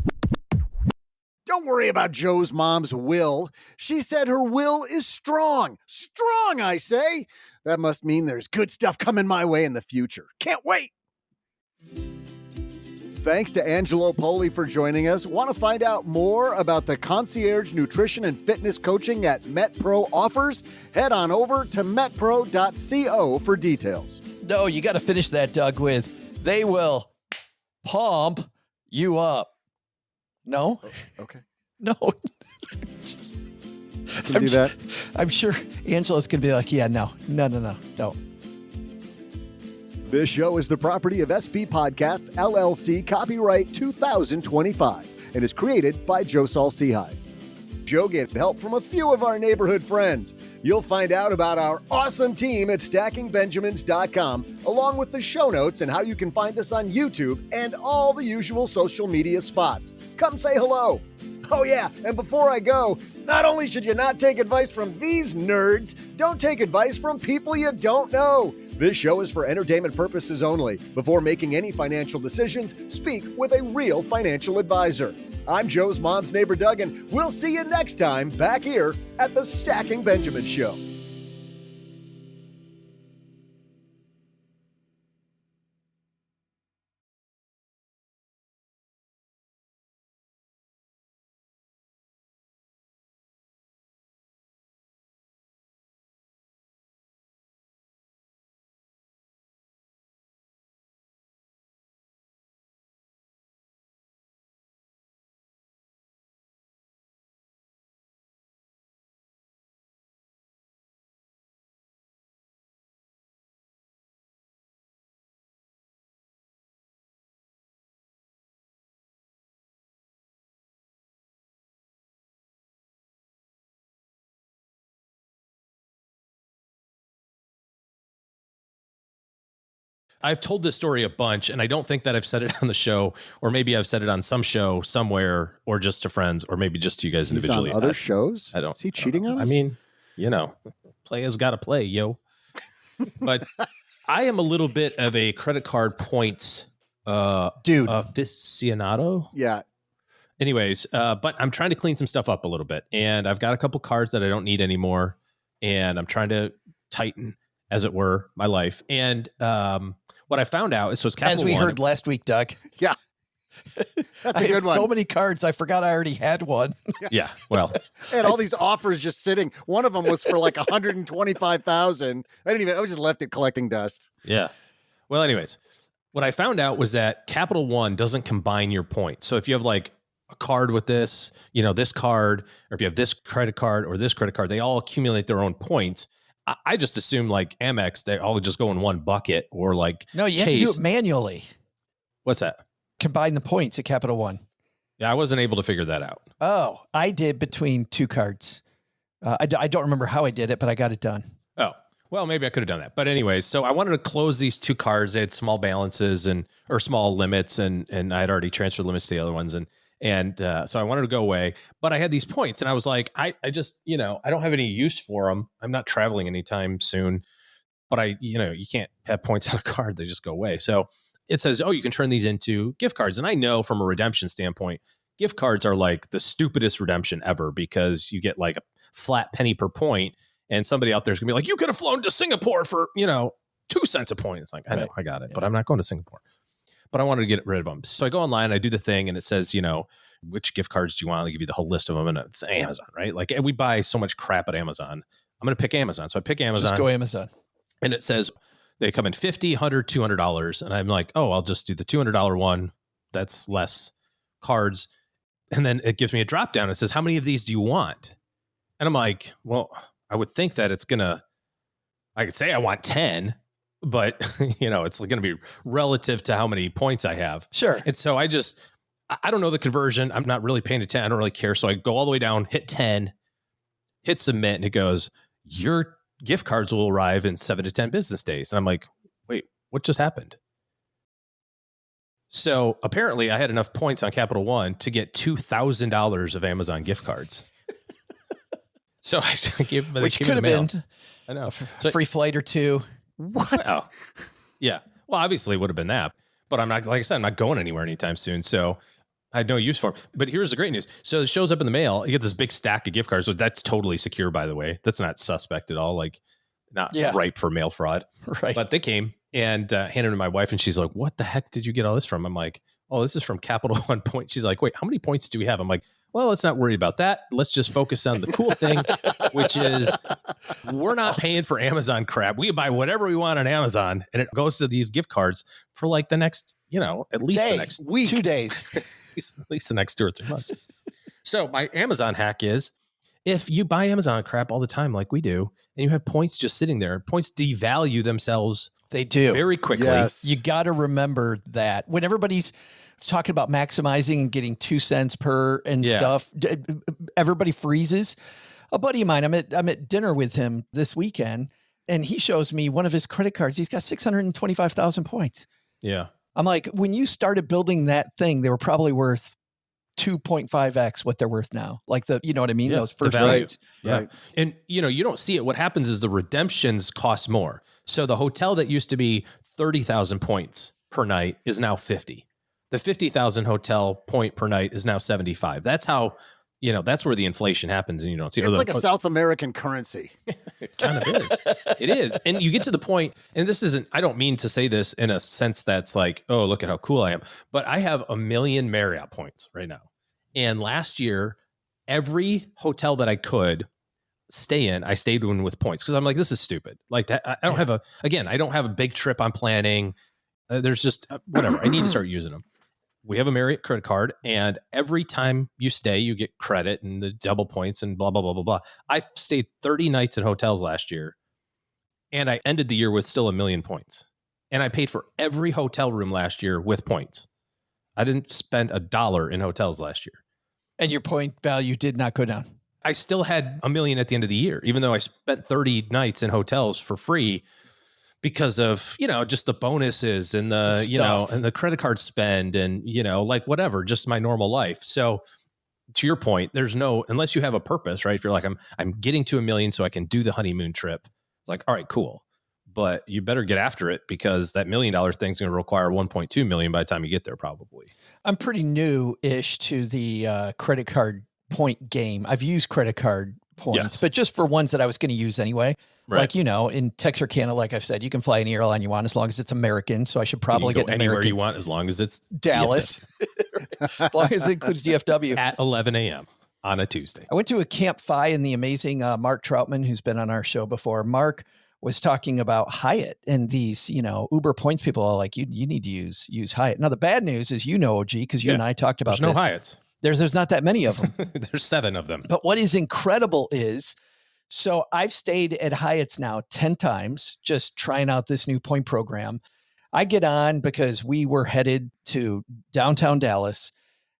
Don't worry about Joe's mom's will. She said her will is strong. Strong, I say. That must mean there's good stuff coming my way in the future. Can't wait. Thanks to Angelo Poli for joining us. Want to find out more about the concierge nutrition and fitness coaching at Metpro offers? Head on over to metpro.co for details. No, you got to finish that, Doug, with they will pump you up. No? Oh, okay. No. I can do that. I'm sure Angela's going to be like, yeah, no, don't. This show is the property of SB Podcasts, LLC, copyright 2025, and is created by Joe Saul-Sehy. Joe gets help from a few of our neighborhood friends. You'll find out about our awesome team at stackingbenjamins.com, along with the show notes and how you can find us on YouTube and all the usual social media spots. Come say hello. Oh yeah, and before I go, not only should you not take advice from these nerds, don't take advice from people you don't know. This show is for entertainment purposes only. Before making any financial decisions, speak with a real financial advisor. I'm Joe's mom's neighbor, Doug, and we'll see you next time back here at the Stacking Benjamin Show. I've told this story a bunch, and I don't think that I've said it on the show, or maybe I've said it on some show somewhere, or just to friends, or maybe just to you guys individually. He's on other shows? I don't. Is he cheating on us? I mean, players got to play, yo. But I am a little bit of a credit card points dude aficionado. Yeah. Anyways, but I'm trying to clean some stuff up a little bit, and I've got a couple cards that I don't need anymore, and I'm trying to tighten, as it were, my life. And what I found out is, so it's Capital As we One. heard last week, Doug. Yeah. That's a I good have one. so many cards, I forgot I already had one. Yeah, well. And all these offers just sitting. One of them was for like $125,000. I just left it collecting dust. Yeah. Well, anyways, what I found out was that Capital One doesn't combine your points. So if you have like a card with this, this card, or if you have this credit card or this credit card, they all accumulate their own points. I just assume like Amex, they all just go in one bucket, or like No, you Chase. have to do it manually. What's that? Combine the points at Capital One. Yeah, I wasn't able to figure that out. Oh, I did between 2 cards. I don't remember how I did it, but I got it done. Oh, well, maybe I could have done that. But anyways, so I wanted to close these 2 cards. They had small balances or small limits, and I had already transferred limits to the other ones. And so I wanted to go away, but I had these points, and I was like, I just, I don't have any use for them. I'm not traveling anytime soon, but you can't have points on a card. They just go away. So it says, oh, you can turn these into gift cards. And I know from a redemption standpoint, gift cards are like the stupidest redemption ever, because you get like a flat penny per point, and somebody out there's gonna be like, you could have flown to Singapore for, 2 cents a point. It's like, I know, I got it, but I'm not going to Singapore. But I wanted to get rid of them. So I go online, I do the thing, and it says, which gift cards do you want? They give you the whole list of them, and it's Amazon, right? Like, we buy so much crap at Amazon. I'm going to pick Amazon. So I pick Amazon. Just go Amazon. And it says they come in $50, $100, $200. And I'm like, oh, I'll just do the $200 one. That's less cards. And then it gives me a drop down. It says, how many of these do you want? And I'm like, well, I would think that I could say I want 10, but it's going to be relative to how many points I have. Sure. And so I don't know the conversion. I'm not really paying attention. I don't really care. So I go all the way down, hit 10, hit submit, and it goes, your gift cards will arrive in 7 to 10 business days. And I'm like, wait, what just happened? So apparently I had enough points on Capital One to get $2,000 of Amazon gift cards. So I gave them, which could have been I know. a free flight or two. What? Well, yeah. Well, obviously it would have been that, but I'm not, like I said, I'm not going anywhere anytime soon. So I had no use for it. But here's the great news. So it shows up in the mail. You get this big stack of gift cards. So that's totally secure, by the way. That's not suspect at all. Like not ripe for mail fraud. Right. But they came and handed it to my wife, and she's like, what the heck did you get all this from? I'm like, oh, this is from Capital One Point. She's like, wait, how many points do we have? I'm like, well, let's not worry about that. Let's just focus on the cool thing, which is we're not paying for Amazon crap. We buy whatever we want on Amazon, and it goes to these gift cards for like the next, at least the next week, 2 days, at least the next 2 or 3 months. So my Amazon hack is, if you buy Amazon crap all the time, like we do, and you have points just sitting there, points devalue themselves. They do very quickly. Yes. You got to remember that when everybody's talking about maximizing and getting 2 cents per and stuff, everybody freezes. A buddy of mine, I'm at dinner with him this weekend, and he shows me one of his credit cards. He's got 625,000 points. Yeah. I'm like, when you started building that thing, they were probably worth 2.5x what they're worth now. Like you know what I mean? Yeah, those first value. rates. Yeah. Right. And you don't see it. What happens is the redemptions cost more. So the hotel that used to be 30,000 points per night is now 50. The 50,000 hotel point per night is now 75. That's how, that's where the inflation happens, and you don't see it. It's like a South American currency. It kind of is. It is. And you get to the point, and I don't mean to say this in a sense that's like, oh, look at how cool I am, but I have 1 million Marriott points right now. And last year, every hotel that I could stay in, I stayed in with points, because I'm like, this is stupid. Like I don't have I don't have a big trip I'm planning. There's just whatever. I need to start using them. We have a Marriott credit card, and every time you stay, you get credit and the double points and blah, blah, blah, blah, blah. I stayed 30 nights in hotels last year, and I ended the year with still 1 million points. And I paid for every hotel room last year with points. I didn't spend $1 in hotels last year. And your point value did not go down. I still had 1 million at the end of the year, even though I spent 30 nights in hotels for free, because of, just the bonuses and and the credit card spend and, like whatever, just my normal life. So to your point, unless you have a purpose, right? If you're like, I'm getting to 1 million so I can do the honeymoon trip. It's like, all right, cool. But you better get after it, because that $1 million thing's going to require 1.2 million by the time you get there, probably. I'm pretty new-ish to the credit card point game. I've used credit card points, but just for ones that I was going to use anyway. Right. Like, in Texarkana, like I've said, you can fly any airline you want as long as it's American. So I should probably you can get go anywhere American. you want as long as it's Dallas, as long as it includes DFW. At 11 a.m. on a Tuesday. I went to a Camp Fi, and the amazing Mark Troutman, who's been on our show before. Mark was talking about Hyatt and these, Uber points people are like, you need to use Hyatt. Now, the bad news is, OG, because you and I talked about There's this. no Hyatts. There's not that many of them. There's 7 of them. But what is incredible is, so I've stayed at Hyatt's now 10 times, just trying out this new point program. I get on because we were headed to downtown Dallas,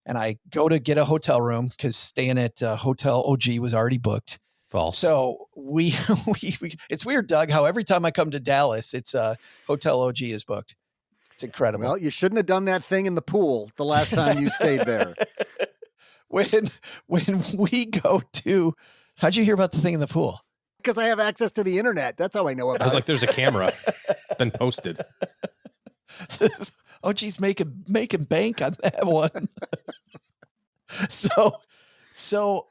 and I go to get a hotel room because staying at Hotel OG was already booked. False. So we it's weird, Doug, how every time I come to Dallas, it's Hotel OG is booked. It's incredible. Well, you shouldn't have done that thing in the pool the last time you stayed there. When we go to, how'd you hear about the thing in the pool? Because I have access to the internet. That's how I know about it. I was like, there's a camera been posted. Oh, geez, making bank on that one. So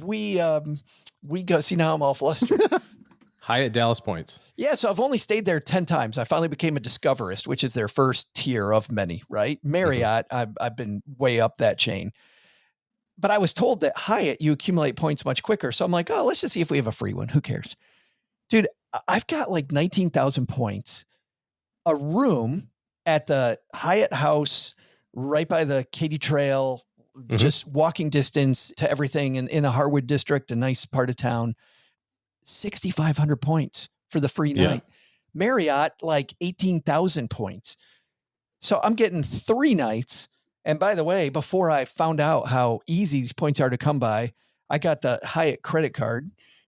we go, see, now I'm all flustered. Hyatt Dallas points. Yeah. So I've only stayed there 10 times. I finally became a Discoverist, which is their first tier of many, right? Marriott, I've been way up that chain. But I was told that Hyatt, you accumulate points much quicker. So I'm like, oh, let's just see if we have a free one. Who cares? Dude, I've got like 19,000 points, a room at the Hyatt House right by the Katy Trail, just walking distance to everything in the Harwood district, a nice part of town. 6,500 points for the free night. Marriott, like 18,000 points. So I'm getting 3 nights. And by the way, before I found out how easy these points are to come by, I got the Hyatt credit card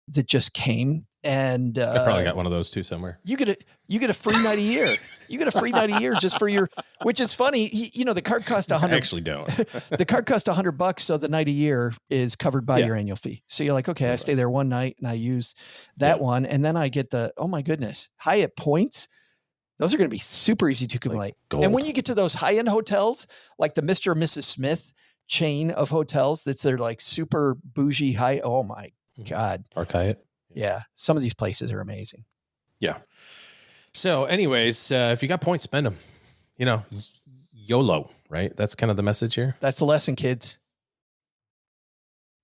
that just came. And I probably got one of those too somewhere. You get a free night a year. You get a free night a year just for your, which is funny. The card costs $100. I actually don't. The card costs $100. So the night a year is covered by your annual fee. So you're like, okay, I stay there one night and I use that one. And then I get oh my goodness, Hyatt points. Those are going to be super easy to accumulate. Like and when you get to those high-end hotels, like the Mr. and Mrs. Smith chain of hotels, that's their like super bougie high. Oh my God. Park Hyatt. Yeah. Some of these places are amazing. Yeah. So anyways, if you got points, spend them, YOLO, right? That's kind of the message here. That's the lesson, kids.